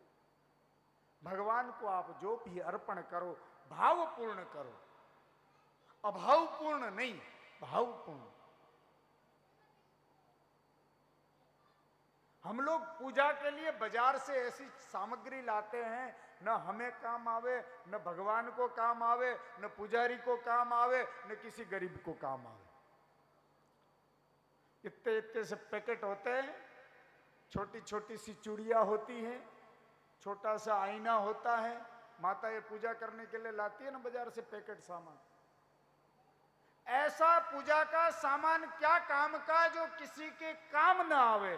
भगवान को आप जो भी अर्पण करो भावपूर्ण करो, अभावपूर्ण नहीं, भावपूर्ण। हम लोग पूजा के लिए बाजार से ऐसी सामग्री लाते हैं, न हमें काम आवे, न भगवान को काम आवे, न पुजारी को काम आवे, न किसी गरीब को काम आवे। इतने इतने से पैकेट होते हैं, छोटी छोटी सी चूड़ियां होती हैं, छोटा सा आईना होता है, माता ये पूजा करने के लिए लाती है ना बाजार से पैकेट सामान। ऐसा पूजा का सामान क्या काम का जो किसी के काम ना आवे,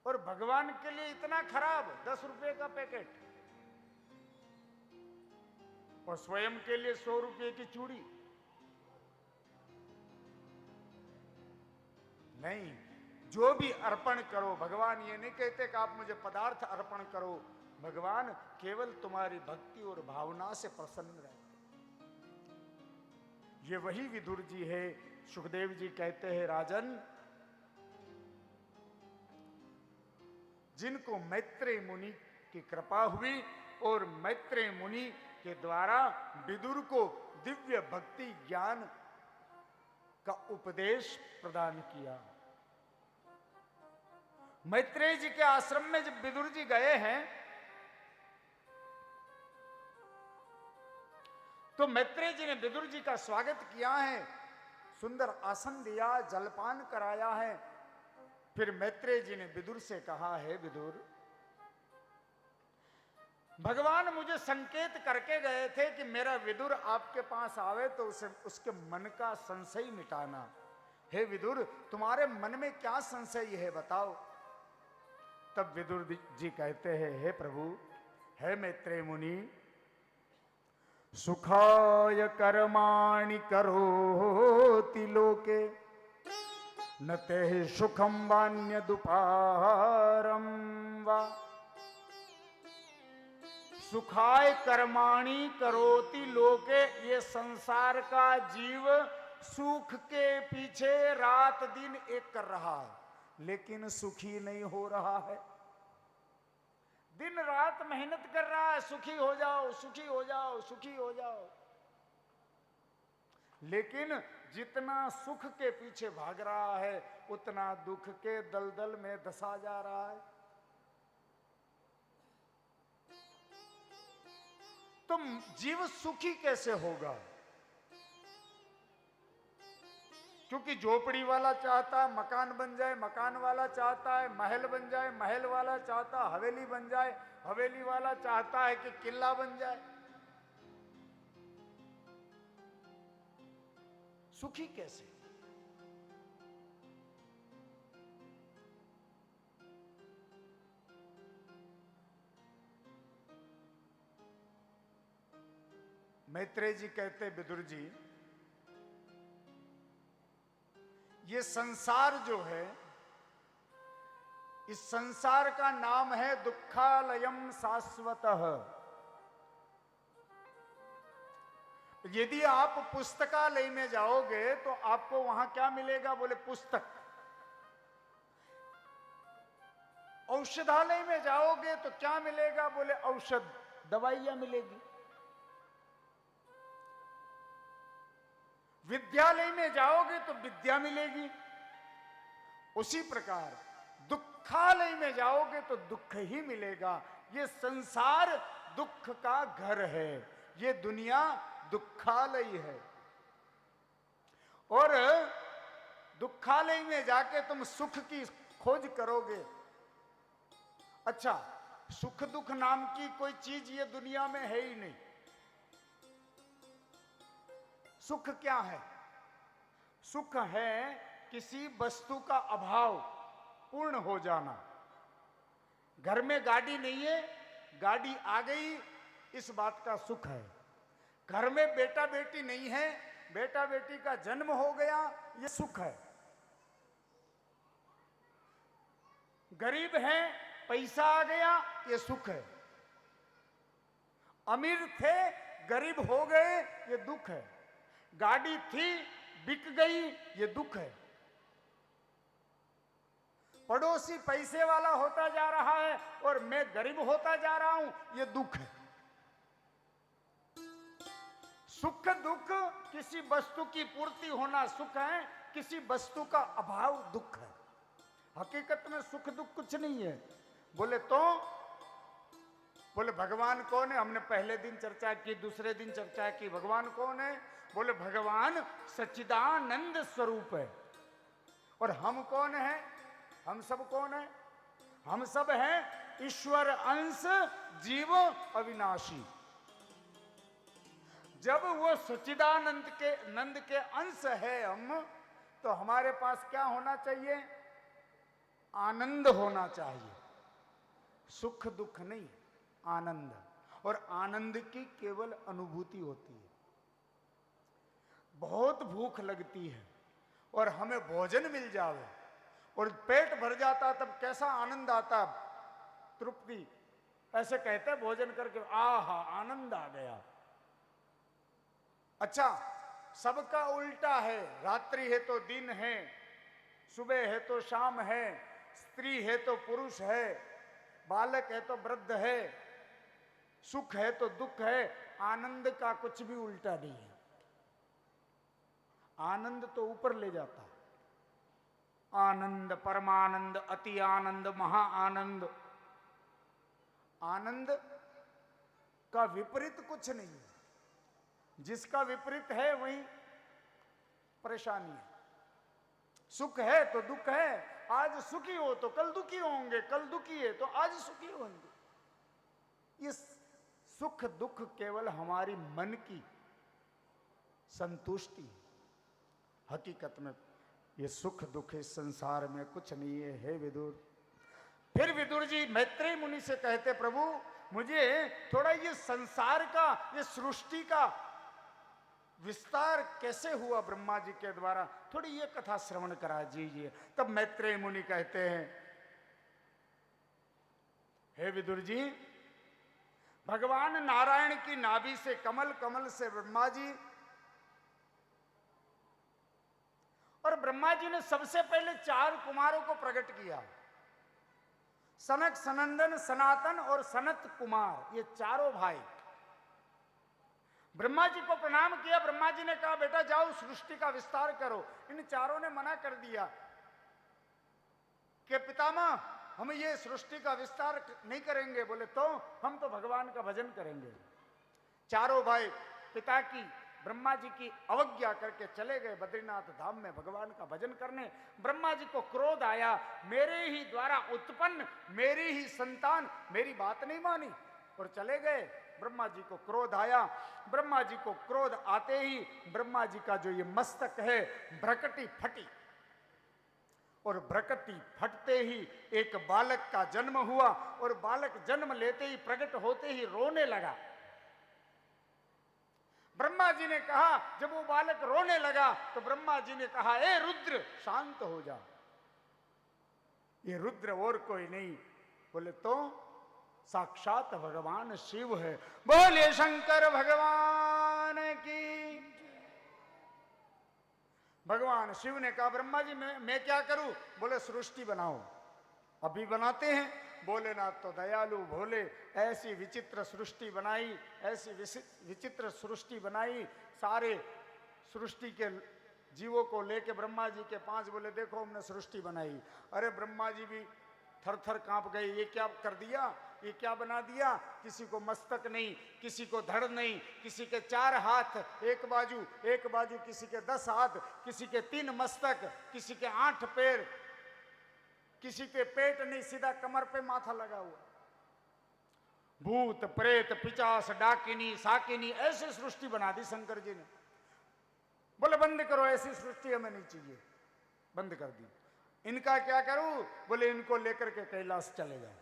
और भगवान के लिए इतना खराब 10 रुपए का पैकेट, और स्वयं के लिए 100 रुपए की चूड़ी। नहीं, जो भी अर्पण करो, भगवान ये नहीं कहते कि आप मुझे पदार्थ अर्पण करो, भगवान केवल तुम्हारी भक्ति और भावना से प्रसन्न रहते। ये वही विदुर जी है। सुखदेव जी कहते हैं, राजन, जिनको मैत्रेय मुनि की कृपा हुई और मैत्रेय मुनि के द्वारा विदुर को दिव्य भक्ति ज्ञान का उपदेश प्रदान किया। मैत्रेय जी के आश्रम में जब विदुर जी गए हैं तो मैत्रेय जी ने विदुर जी का स्वागत किया है, सुंदर आसन दिया, जलपान कराया है। फिर मैत्रेय जी ने विदुर से कहा है, विदुर भगवान मुझे संकेत करके गए थे कि मेरा विदुर आपके पास आवे तो उसे उसके मन का संशय मिटाना। हे विदुर, तुम्हारे मन में क्या संशय है बताओ। तब विदुर जी कहते हैं, हे प्रभु, हे मैत्रेय मुनि, सुखाय कर्माणि करोति लोके न ते सुखम वान्य दुपारम वा। सुखाय कर्माणि करोति लोके, ये संसार का जीव सुख के पीछे रात दिन एक कर रहा है, लेकिन सुखी नहीं हो रहा है। दिन रात मेहनत कर रहा है, सुखी हो जाओ, सुखी हो जाओ, सुखी हो जाओ, लेकिन जितना सुख के पीछे भाग रहा है उतना दुख के दलदल में धंसा जा रहा है। तो जीव सुखी कैसे होगा? क्योंकि झोपड़ी वाला चाहता है मकान बन जाए, मकान वाला चाहता है महल बन जाए, महल वाला चाहता है हवेली बन जाए, हवेली वाला चाहता है कि किला बन जाए। सुखी कैसे? मैत्रेय जी कहते, विदुर जी, ये संसार जो है, इस संसार का नाम है दुखालयम शाश्वतः। यदि आप पुस्तकालय में जाओगे तो आपको वहां क्या मिलेगा? बोले पुस्तक। औषधालय में जाओगे तो क्या मिलेगा? बोले औषध, दवाइयां मिलेगी। विद्यालय में जाओगे तो विद्या मिलेगी। उसी प्रकार दुखालय में जाओगे तो दुख ही मिलेगा। ये संसार दुख का घर है, ये दुनिया दुखालय है। और दुखालय में जाके तुम सुख की खोज करोगे। अच्छा, सुख दुख नाम की कोई चीज ये दुनिया में है ही नहीं। सुख क्या है? सुख है किसी वस्तु का अभाव पूर्ण हो जाना। घर में गाड़ी नहीं है, गाड़ी आ गई, इस बात का सुख है। घर में बेटा बेटी नहीं है, बेटा बेटी का जन्म हो गया, ये सुख है। गरीब है, पैसा आ गया, ये सुख है। अमीर थे, गरीब हो गए, ये दुख है। गाड़ी थी, बिक गई, ये दुख है। पड़ोसी पैसे वाला होता जा रहा है और मैं गरीब होता जा रहा हूं, ये दुख है। सुख दुख, किसी वस्तु की पूर्ति होना सुख है, किसी वस्तु का अभाव दुख है। हकीकत में सुख दुख कुछ नहीं है। बोले तो, बोले भगवान कौन है? हमने पहले दिन चर्चा की, दूसरे दिन चर्चा की। भगवान कौन है? बोले भगवान सच्चिदानंद स्वरूप है। और हम कौन है? हम सब कौन है? हम सब हैं ईश्वर अंश, जीव अविनाशी। जब वो सच्चिदानंद के नंद के अंश है हम, तो हमारे पास क्या होना चाहिए? आनंद होना चाहिए। सुख दुख नहीं, आनंद। और आनंद की केवल अनुभूति होती है। बहुत भूख लगती है और हमें भोजन मिल जावे और पेट भर जाता, तब कैसा आनंद आता, तृप्ति। ऐसे कहते हैं भोजन करके, आहा आनंद आ गया। अच्छा, सबका उल्टा है। रात्रि है तो दिन है, सुबह है तो शाम है, स्त्री है तो पुरुष है, बालक है तो वृद्ध है, सुख है तो दुख है। आनंद का कुछ भी उल्टा नहीं है। आनंद तो ऊपर ले जाता है। आनंद, परमानंद, अति आनंद, महा आनंद। आनंद का विपरीत कुछ नहीं है। जिसका विपरीत है वही परेशानी है। सुख है तो दुख है। आज सुखी हो तो कल दुखी होंगे, कल दुखी है तो आज सुखी होंगे। ये सुख दुख केवल हमारी मन की संतुष्टि है। हकीकत में ये सुख दुख इस संसार में कुछ नहीं है, हे विदुर। फिर विदुर जी मैत्रेय मुनि से कहते, प्रभु मुझे थोड़ा ये संसार का, ये सृष्टि का विस्तार कैसे हुआ ब्रह्मा जी के द्वारा, थोड़ी ये कथा श्रवण करा दीजिए। तब मैत्रेय मुनि कहते हैं, हे विदुर जी, भगवान नारायण की नाभि से कमल, कमल से ब्रह्मा जी, और ब्रह्मा जी ने सबसे पहले 4 कुमारों को प्रकट किया, सनक, सनंदन, सनातन और सनत कुमार, ये चारों भाई। ब्रह्मा जी को प्रणाम किया। ब्रह्मा जी ने कहा, बेटा जाओ सृष्टि का विस्तार करो। इन चारों ने मना कर दिया कि पितामह हम ये सृष्टि का विस्तार नहीं करेंगे। बोले तो हम तो भगवान का भजन करेंगे। चारों भाई पिता की, ब्रह्मा जी की अवज्ञा करके चले गए बद्रीनाथ धाम में भगवान का भजन करने। ब्रह्मा जी को क्रोध आया, मेरे ही द्वारा उत्पन्न मेरी ही संतान मेरी बात नहीं मानी और चले गए। ब्रह्मा जी को क्रोध आया। ब्रह्मा जी को क्रोध आते ही ब्रह्मा जी का जो ये मस्तक है भ्रकटी फटी, और भ्रकटी फटते ही एक बालक का जन्म हुआ, और बालक जन्म लेते ही, प्रकट होते ही रोने लगा। ब्रह्मा जी ने कहा, जब वो बालक रोने लगा तो ब्रह्मा जी ने कहा, ए रुद्र शांत हो जा। ये रुद्र और कोई नहीं, बोले तो साक्षात भगवान शिव है। बोले शंकर भगवान की। भगवान शिव ने कहा, ब्रह्मा जी मैं क्या करूं? बोले सृष्टि बनाओ। अभी बनाते हैं। भोलेनाथ तो दयालु भोले, ऐसी विचित्र सृष्टि बनाई, ऐसी विचित्र सृष्टि बनाई। सारे सृष्टि के जीवों को लेके ब्रह्मा जी के पास, बोले देखो हमने सृष्टि बनाई। अरे ब्रह्मा जी भी थर थर कांप गए, ये क्या कर दिया, ये क्या बना दिया। किसी को मस्तक नहीं, किसी को धड़ नहीं, किसी के 4 हाथ एक बाजू, किसी के 10 हाथ, किसी के 3 मस्तक, किसी के 8 पैर, किसी के पेट नहीं, सीधा कमर पे माथा लगा हुआ। भूत प्रेत पिचास डाकिनी साकिनी, ऐसे सृष्टि बना दी शंकर जी ने। बोले बंद करो, ऐसी सृष्टि हमें नहीं चाहिए, बंद कर दी। इनका क्या करूं? बोले इनको लेकर के कैलाश चले जाओ,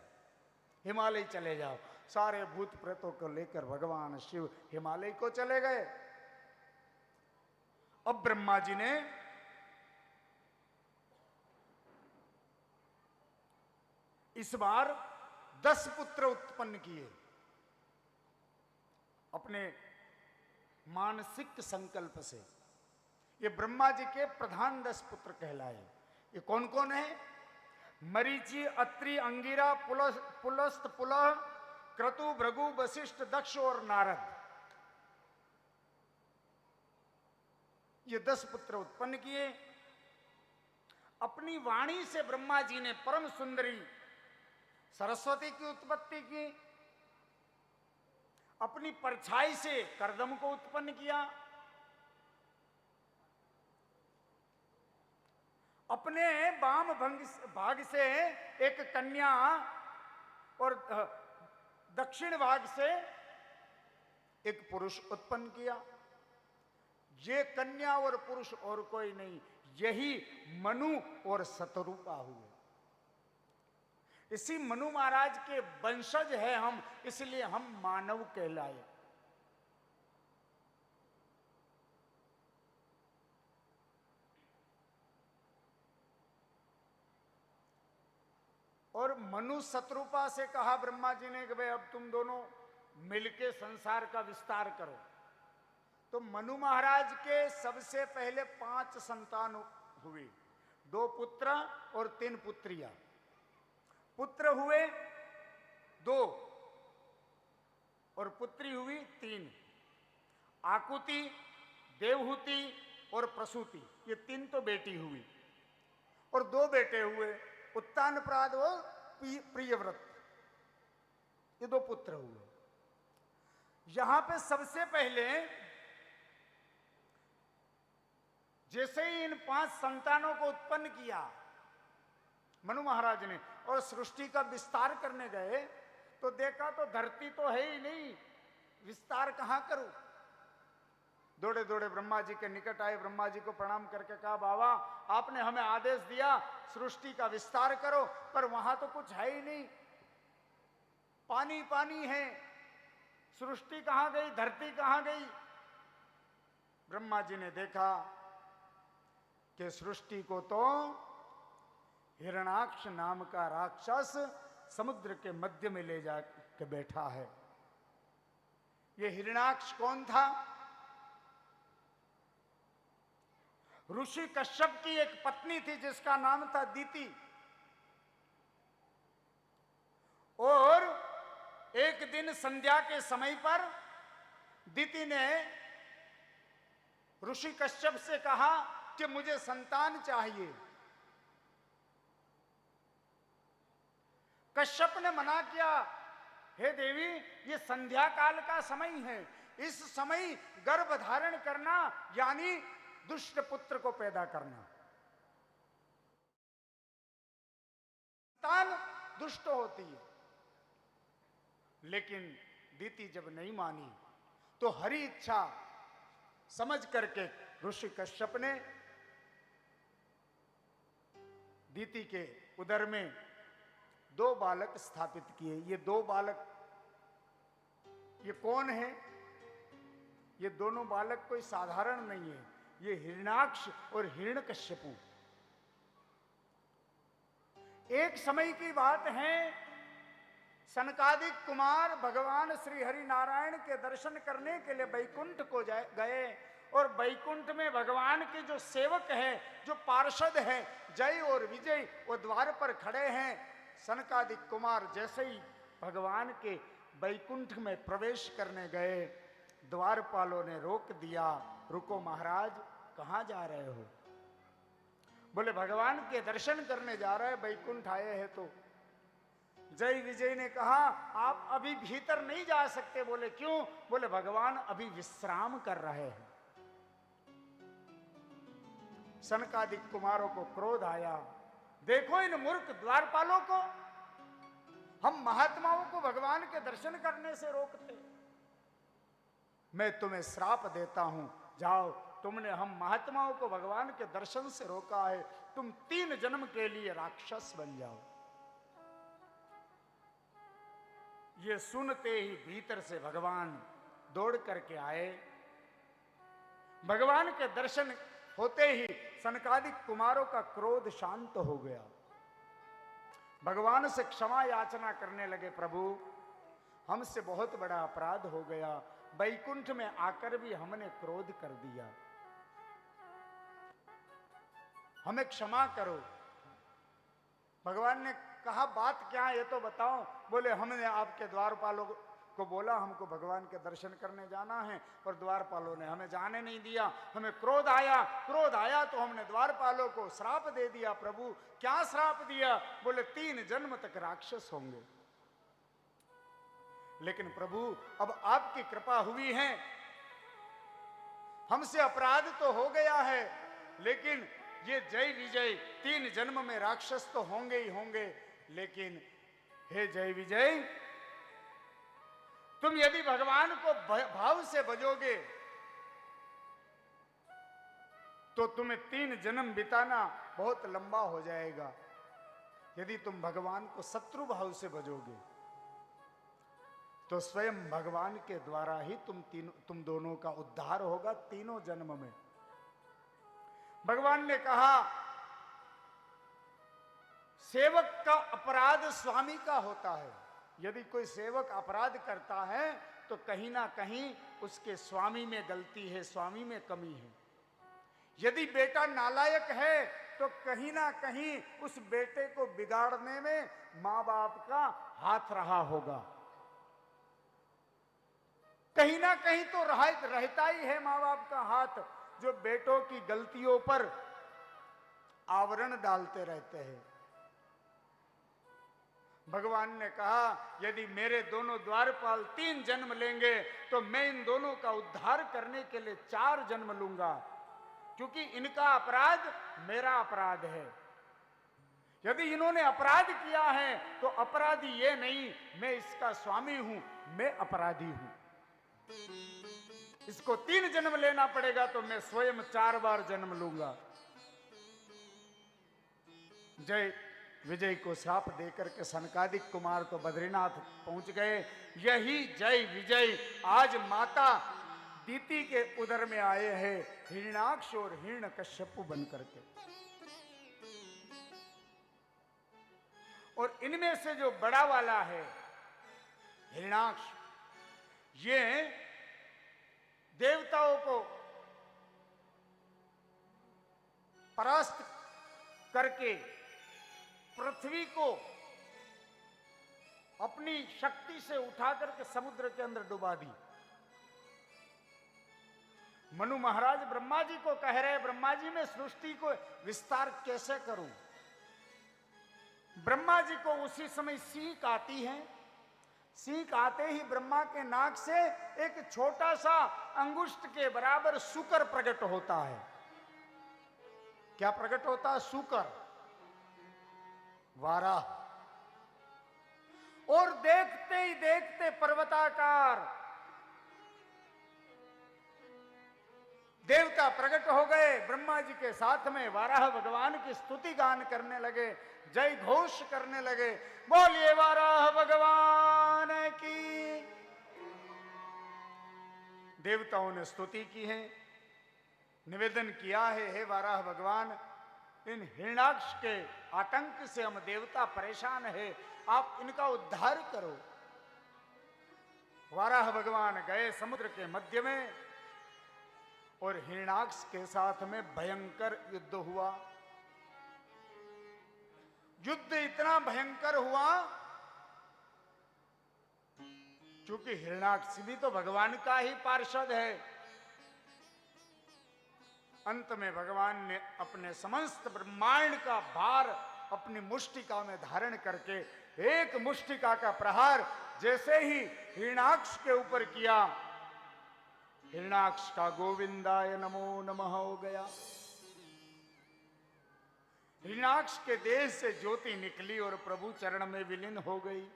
हिमालय चले जाओ। सारे भूत प्रेतों को लेकर भगवान शिव हिमालय को चले गए। अब ब्रह्मा जी ने इस बार 10 पुत्र उत्पन्न किए अपने मानसिक संकल्प से। ये ब्रह्मा जी के प्रधान 10 पुत्र कहलाए। ये कौन कौन है? मरीचि, अत्रि, अंगिरा, पुलस्त, पुलह, क्रतु, भृगु, वशिष्ठ, दक्ष और नारद। ये 10 पुत्र उत्पन्न किए। अपनी वाणी से ब्रह्मा जी ने परम सुंदरी सरस्वती की उत्पत्ति की। अपनी परछाई से करदम को उत्पन्न किया। अपने वाम भाग से एक कन्या और दक्षिण भाग से एक पुरुष उत्पन्न किया। ये कन्या और पुरुष और कोई नहीं, यही मनु और शतरूपा हुए। इसी मनु महाराज के वंशज है हम, इसलिए हम मानव कहलाए। और मनु शत्रुपा से कहा ब्रह्मा जी ने कि भाई अब तुम दोनों मिलके संसार का विस्तार करो। तो मनु महाराज के सबसे पहले 5 संतान हुए, 2 पुत्र और 3 पुत्रियां। पुत्र हुए 2 और पुत्री हुई 3। आकुति, देवहूति और प्रसूति, ये 3 तो बेटी हुई। और 2 बेटे हुए, उत्तानप्राद और प्रियव्रत, ये 2 पुत्र हुए। यहां पे सबसे पहले जैसे ही इन 5 संतानों को उत्पन्न किया मनु महाराज ने और सृष्टि का विस्तार करने गए, तो देखा तो धरती तो है ही नहीं, विस्तार कहां करूं? दौड़े दौड़े ब्रह्मा जी के निकट आए, ब्रह्मा जी को प्रणाम करके कहा, बाबा आपने हमें आदेश दिया सृष्टि का विस्तार करो, पर वहां तो कुछ है ही नहीं, पानी पानी है, सृष्टि कहां गई, धरती कहां गई? ब्रह्मा जी ने देखा कि सृष्टि को तो हिरणाक्ष नाम का राक्षस समुद्र के मध्य में ले जाके बैठा है। ये हिरणाक्ष कौन था? ऋषि कश्यप की एक पत्नी थी जिसका नाम था दीति। और एक दिन संध्या के समय पर दीति ने ऋषि कश्यप से कहा कि मुझे संतान चाहिए। कश्यप ने मना किया, हे देवी ये संध्या काल का समय है, इस समय गर्भ धारण करना यानी दुष्ट पुत्र को पैदा करना, संतान दुष्ट होती है। लेकिन दीति जब नहीं मानी तो हरि इच्छा समझ करके ऋषि कश्यप ने दीति के उदर में 2 बालक स्थापित किए। ये 2 बालक, ये कौन है? ये दोनों बालक कोई साधारण नहीं है, ये हिरणाक्ष और हिरण्यकश्यपु। एक समय की बात है, सनकादिक कुमार भगवान श्री हरि नारायण के दर्शन करने के लिए बैकुंठ को गए, और बैकुंठ में भगवान के जो सेवक हैं, जो पार्षद हैं, जय और विजय, वो द्वार पर खड़े हैं। सनकादिक कुमार जैसे ही भगवान के बैकुंठ में प्रवेश करने गए, द्वारपालों ने रोक दिया, रुको महाराज कहां जा रहे हो? बोले भगवान के दर्शन करने जा रहे हैं, बैकुंठ आए हैं। तो जय विजय ने कहा आप अभी भीतर नहीं जा सकते। बोले क्यों? बोले भगवान अभी विश्राम कर रहे हैं। सनकादिक कुमारों को क्रोध आया, देखो इन मूर्ख द्वारपालों को, हम महात्माओं को भगवान के दर्शन करने से रोकते। मैं तुम्हें श्राप देता हूं, जाओ, तुमने हम महात्माओं को भगवान के दर्शन से रोका है, तुम 3 जन्म के लिए राक्षस बन जाओ। ये सुनते ही भीतर से भगवान दौड़ करके आए। भगवान के दर्शन होते ही सनकादिक कुमारों का क्रोध शांत हो गया। भगवान से क्षमा याचना करने लगे, प्रभु हमसे बहुत बड़ा अपराध हो गया, बैकुंठ में आकर भी हमने क्रोध कर दिया, हमें क्षमा करो। भगवान ने कहा बात क्या है ये तो बताओ। बोले हमने आपके द्वारपालों को बोला हमको भगवान के दर्शन करने जाना है, और द्वारपालों ने हमें जाने नहीं दिया, हमें क्रोध आया तो हमने द्वारपालों को श्राप दे दिया। प्रभु क्या श्राप दिया? बोले 3 जन्म तक राक्षस होंगे। लेकिन प्रभु अब आपकी कृपा हुई है, हमसे अपराध तो हो गया है, लेकिन ये जय विजय 3 जन्म में राक्षस तो होंगे ही होंगे। लेकिन हे जय विजय, तुम यदि भगवान को भाव से भजोगे तो तुम्हें 3 जन्म बिताना बहुत लंबा हो जाएगा। यदि तुम भगवान को शत्रु भाव से भजोगे तो स्वयं भगवान के द्वारा ही तुम दोनों का उद्धार होगा 3 जन्म में। भगवान ने कहा सेवक का अपराध स्वामी का होता है। यदि कोई सेवक अपराध करता है तो कहीं ना कहीं उसके स्वामी में गलती है, स्वामी में कमी है। यदि बेटा नालायक है तो कहीं ना कहीं उस बेटे को बिगाड़ने में मां बाप का हाथ रहा होगा। कहीं ना कहीं तो रहता ही है मां बाप का हाथ, जो बेटों की गलतियों पर आवरण डालते रहते हैं। भगवान ने कहा यदि मेरे दोनों द्वारपाल 3 जन्म लेंगे तो मैं इन दोनों का उद्धार करने के लिए 4 जन्म लूंगा, क्योंकि इनका अपराध मेरा अपराध है। यदि इन्होंने अपराध किया है तो अपराधी ये नहीं, मैं इसका स्वामी हूं, मैं अपराधी हूं। इसको 3 जन्म लेना पड़ेगा तो मैं स्वयं 4 बार जन्म लूंगा। जय विजय को श्राप देकर के सनकादिक कुमार तो बद्रीनाथ पहुंच गए। यही जय विजय आज माता दीति के उदर में आए हैं हिरण्याक्ष और हिरण्यकश्यप बन करके। और इनमें से जो बड़ा वाला है हिरण्याक्ष, ये देवताओं को परास्त करके पृथ्वी को अपनी शक्ति से उठा करके समुद्र के अंदर डुबा दी। मनु महाराज ब्रह्मा जी को कह रहे, ब्रह्मा जी मैं सृष्टि को विस्तार कैसे करूं? ब्रह्मा जी को उसी समय सींक आती है। सींक आते ही ब्रह्मा के नाक से एक छोटा सा अंगुष्ठ के बराबर सूकर प्रकट होता है। क्या प्रकट होता है? सूकर, वाराह। और देखते ही देखते पर्वताकार देवता प्रकट हो गए। ब्रह्मा जी के साथ में वाराह भगवान की स्तुति गान करने लगे, जय घोष करने लगे, बोलिए वाराह भगवान की। देवताओं ने स्तुति की है, निवेदन किया है, हे वाराह भगवान इन हिरण्याक्ष के आतंक से हम देवता परेशान है, आप इनका उद्धार करो। वाराह भगवान गए समुद्र के मध्य में और हिरण्याक्ष के साथ में भयंकर युद्ध हुआ। युद्ध इतना भयंकर हुआ क्योंकि हिरण्याक्ष भी तो भगवान का ही पार्षद है। अंत में भगवान ने अपने समस्त ब्रह्मांड का भार अपनी मुष्टिका में धारण करके एक मुष्टिका का प्रहार जैसे ही हिरण्याक्ष के ऊपर किया, हिरण्याक्ष का गोविंदाय नमो नमः हो गया। हिरण्याक्ष के देह से ज्योति निकली और प्रभु चरण में विलीन हो गई।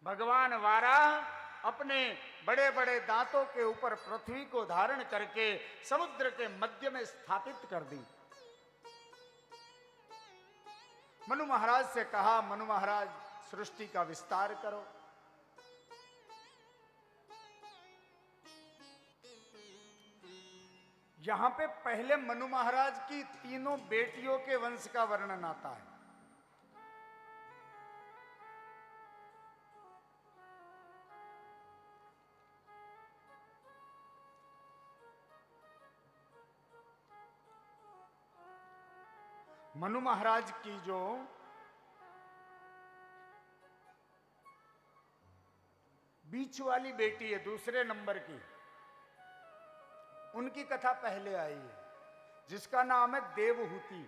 भगवान वाराह अपने बड़े बड़े दांतों के ऊपर पृथ्वी को धारण करके समुद्र के मध्य में स्थापित कर दी। मनु महाराज से कहा, मनु महाराज सृष्टि का विस्तार करो। यहां पे पहले मनु महाराज की तीनों बेटियों के वंश का वर्णन आता है। मनु महाराज की जो बीच वाली बेटी है, दूसरे नंबर की, उनकी कथा पहले आई है, जिसका नाम है देवहूति।